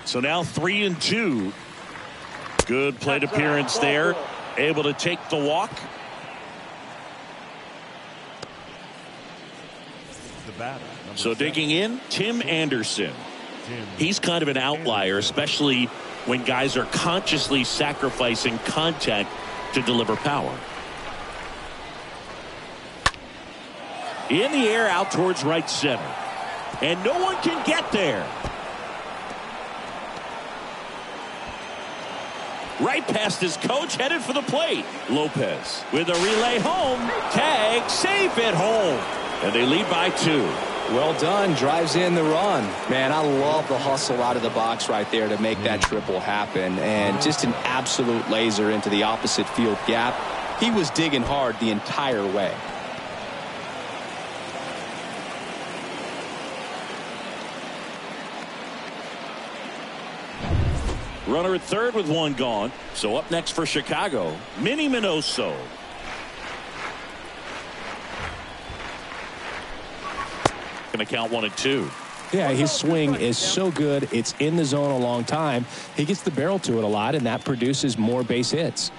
So now 3-2. Good plate appearance there. Able to take the walk. The batter. So digging in, Tim Anderson. He's kind of an outlier, especially when guys are consciously sacrificing contact to deliver power. In the air, out towards right center. And no one can get there. Right past his coach, headed for the plate. Lopez with a relay home. Tag, safe at home. And they lead by 2. Well done. Drives in the run. Man, I love the hustle out of the box right there to make that triple happen. And just an absolute laser into the opposite field gap. He was digging hard the entire way. Runner at third with 1 gone. So up next for Chicago, Minnie Minoso. Going to count 1 and 2. Yeah, his swing is so good. It's in the zone a long time. He gets the barrel to it a lot, and that produces more base hits.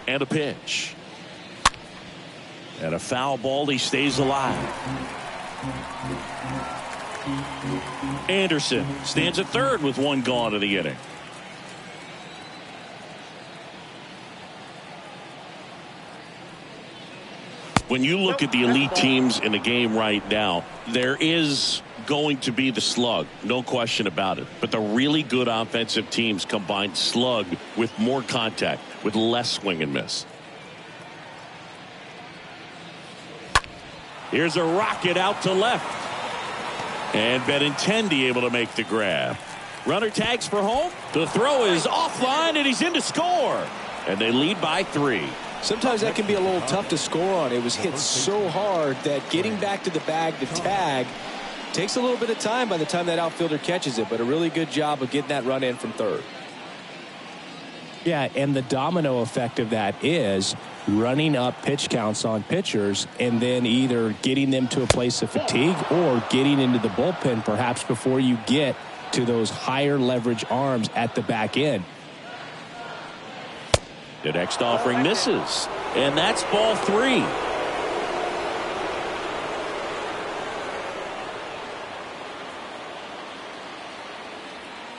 And a pitch. And a foul ball. He stays alive. Anderson stands at third with 1 gone in the inning. When you look at the elite teams in the game right now, there is going to be the slug, no question about it. But the really good offensive teams combine slug with more contact. with less swing and miss. Here's a rocket out to left. And Benintendi able to make the grab. Runner tags for home. The throw is offline, and he's in to score. And they lead by 3. Sometimes that can be a little tough to score on. It was hit so hard that getting back to the bag to tag takes a little bit of time by the time that outfielder catches it, but a really good job of getting that run in from third. Yeah, and the domino effect of that is running up pitch counts on pitchers and then either getting them to a place of fatigue or getting into the bullpen perhaps before you get to those higher leverage arms at the back end. The next offering misses, and that's ball 3.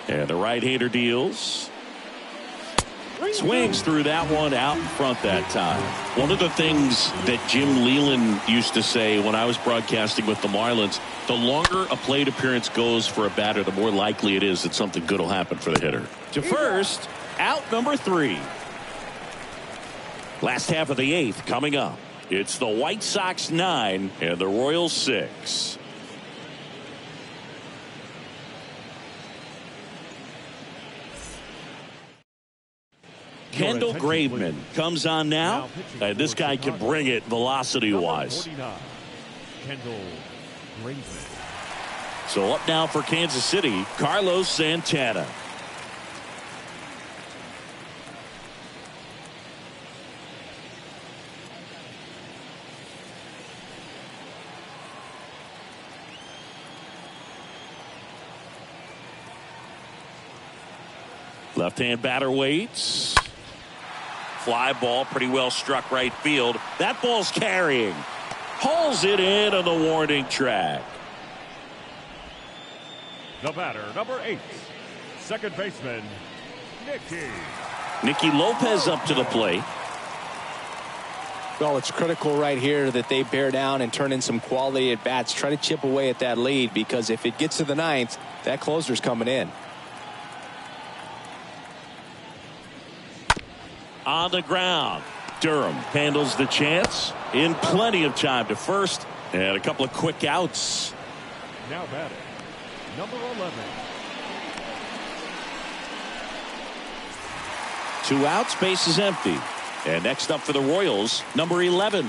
And the right-hander deals. Swings through that one out in front that time. One of the things that Jim Leland used to say when I was broadcasting with the Marlins, the longer a plate appearance goes for a batter, the more likely it is that something good will happen for the hitter. To first, out number 3. Last half of the 8th coming up. It's the White Sox 9 and the Royals 6. Kendall Graveman comes on now. This guy can bring it velocity-wise. Kendall Graveman. So up now for Kansas City, Carlos Santana. Left-hand batter waits. Fly ball pretty well struck right field. That ball's carrying. Hauls it in on the warning track. The batter, number 8, second baseman, Nicky Lopez up to the plate. Well, it's critical right here that they bear down and turn in some quality at bats. Try to chip away at that lead, because if it gets to the 9th, that closer's coming in. On the ground, Durham handles the chance in plenty of time to first, and a couple of quick outs. Now batting, number 11. 2 outs, base is empty. And next up for the Royals, number 11.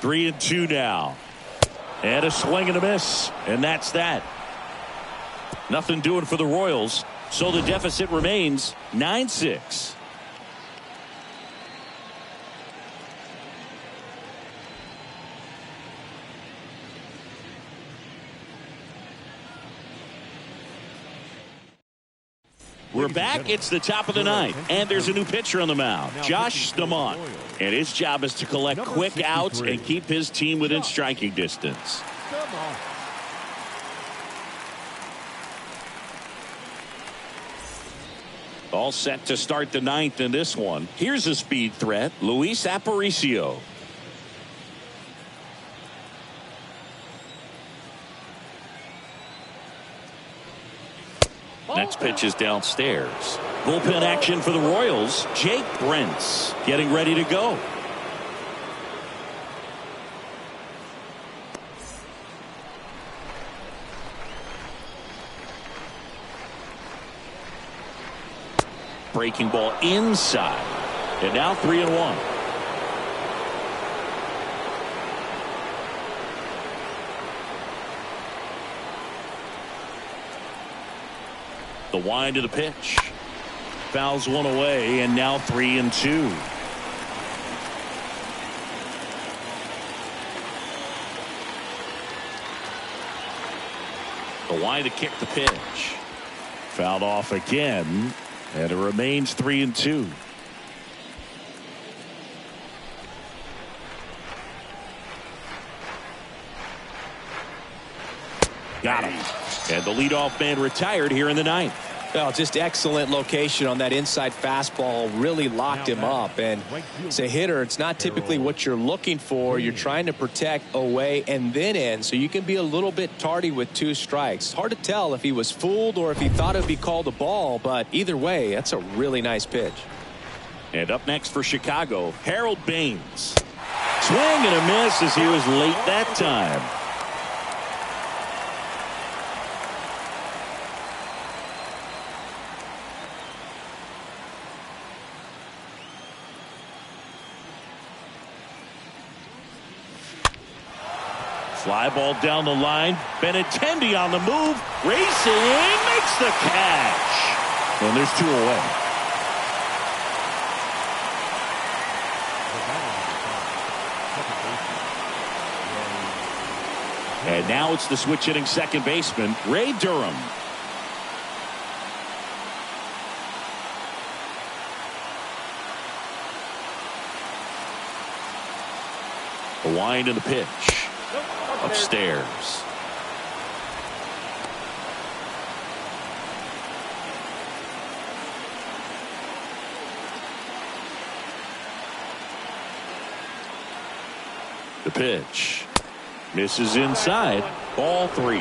Three and 2 now. And a swing and a miss. And that's that. Nothing doing for the Royals. So the deficit remains 9-6. We're back. It's the top of the 9th, and there's a new pitcher on the mound, Josh Stamont. And his job is to collect quick outs and keep his team within striking distance. All set to start the 9th in this one. Here's a speed threat, Luis Aparicio. Next pitch is downstairs. Bullpen action for the Royals. Jake Brentz getting ready to go. Breaking ball inside. And now 3-1. The wind of the pitch. Fouls one away, and now 3-2. The wind to kick the pitch. Fouled off again, and it remains 3-2. Got him. And the leadoff man retired here in the ninth. Well, just excellent location on that inside fastball. Really locked him up. And as a hitter, it's not typically what you're looking for. You're trying to protect away and then in, so you can be a little bit tardy with 2 strikes. Hard to tell if he was fooled or if he thought it would be called a ball, but either way, that's a really nice pitch. And up next for Chicago, Harold Baines. Swing and a miss as he was late that time. Fly ball down the line. Benintendi on the move. Racing. Makes the catch. And there's 2 away. And now it's the switch hitting second baseman, Ray Durham. The wind and the pitch. Upstairs. The pitch. Misses inside. Ball 3.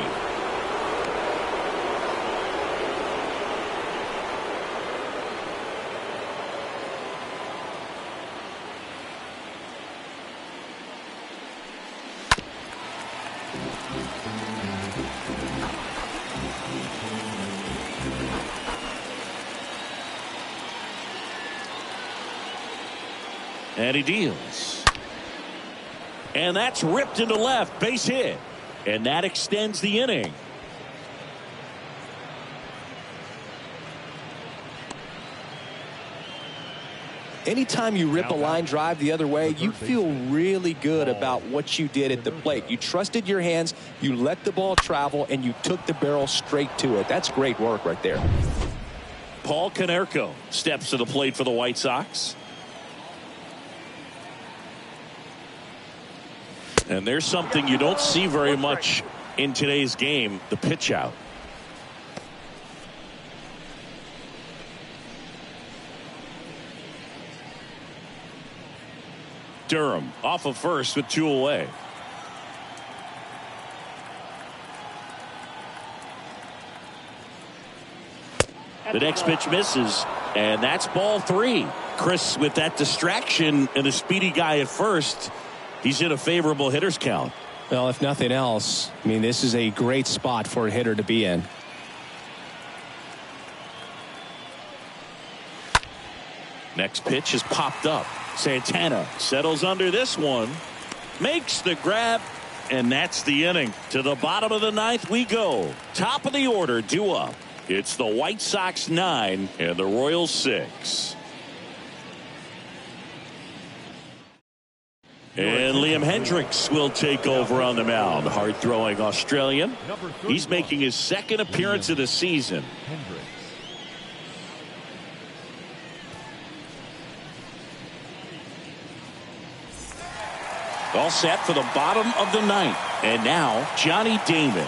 And he deals. And that's ripped into left. Base hit. And that extends the inning. Anytime you rip a line drive the other way, you feel really good about what you did at the plate. You trusted your hands, you let the ball travel, and you took the barrel straight to it. That's great work right there. Paul Konerko steps to the plate for the White Sox. And there's something you don't see very much in today's game, the pitch out. Durham off of first with 2 away. The next pitch misses, and that's ball 3. Chris, with that distraction and a speedy guy at first, he's in a favorable hitter's count. Well, if nothing else, I mean, this is a great spot for a hitter to be in. Next pitch is popped up. Santana settles under this one, makes the grab, and that's the inning. To the bottom of the 9th we go. Top of the order, due up. It's the White Sox 9 and the Royals 6. And Liam Hendricks will take over on the mound. Hard-throwing Australian. He's making his 2nd appearance of the season. All set for the bottom of the 9th. And now Johnny Damon.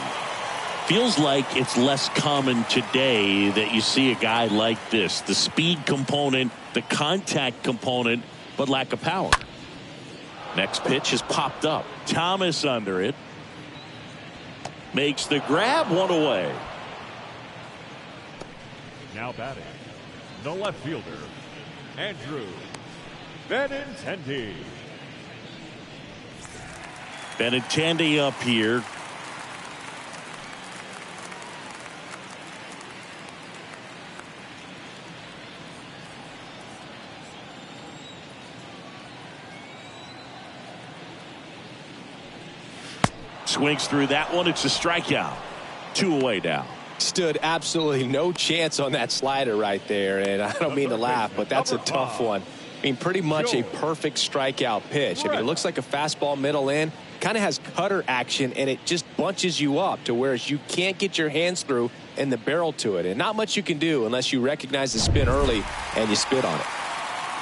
Feels like it's less common today that you see a guy like this. The speed component, the contact component, but lack of power. Next pitch is popped up. Thomas under it. Makes the grab, 1 away. Now batting, the left fielder, Andrew Benintendi. Benintendi up here. Swings through that one. It's a strikeout. 2 away now. Stood absolutely no chance on that slider right there, and I don't mean to laugh, but that's a tough one. I mean, pretty much a perfect strikeout pitch. I mean, it looks like a fastball middle in, kind of has cutter action, and it just bunches you up to whereas you can't get your hands through and the barrel to it, and not much you can do unless you recognize the spin early and you spit on it.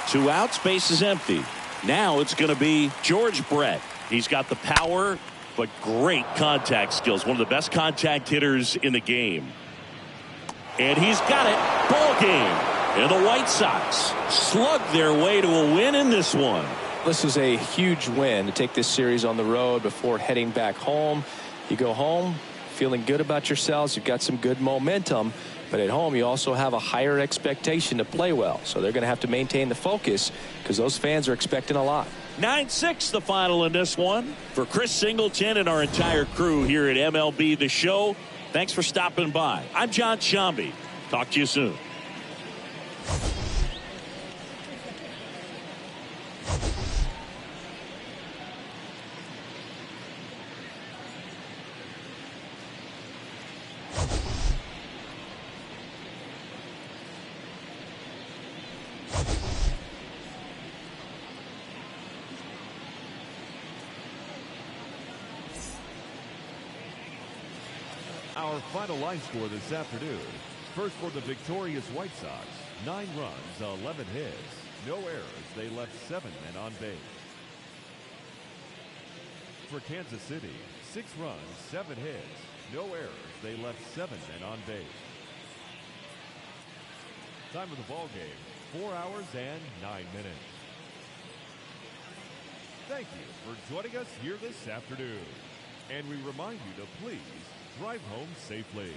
2 outs, base is empty. Now it's going to be George Brett. He's got the power but great contact skills. One of the best contact hitters in the game. And he's got it. Ball game. And the White Sox slug their way to a win in this one. This is a huge win to take this series on the road before heading back home. You go home feeling good about yourselves. You've got some good momentum. But at home, you also have a higher expectation to play well. So they're going to have to maintain the focus because those fans are expecting a lot. 9-6 the final in this one. For Chris Singleton and our entire crew here at MLB The Show, thanks for stopping by. I'm John Shambi. Talk to you soon. Our final line score this afternoon. First for the victorious White Sox, 9 runs, 11 hits, no errors. They left 7 men on base. For Kansas City, 6 runs, 7 hits, no errors. They left 7 men on base. Time of the ball game, 4 hours and 9 minutes. Thank you for joining us here this afternoon. And we remind you to please drive home safely.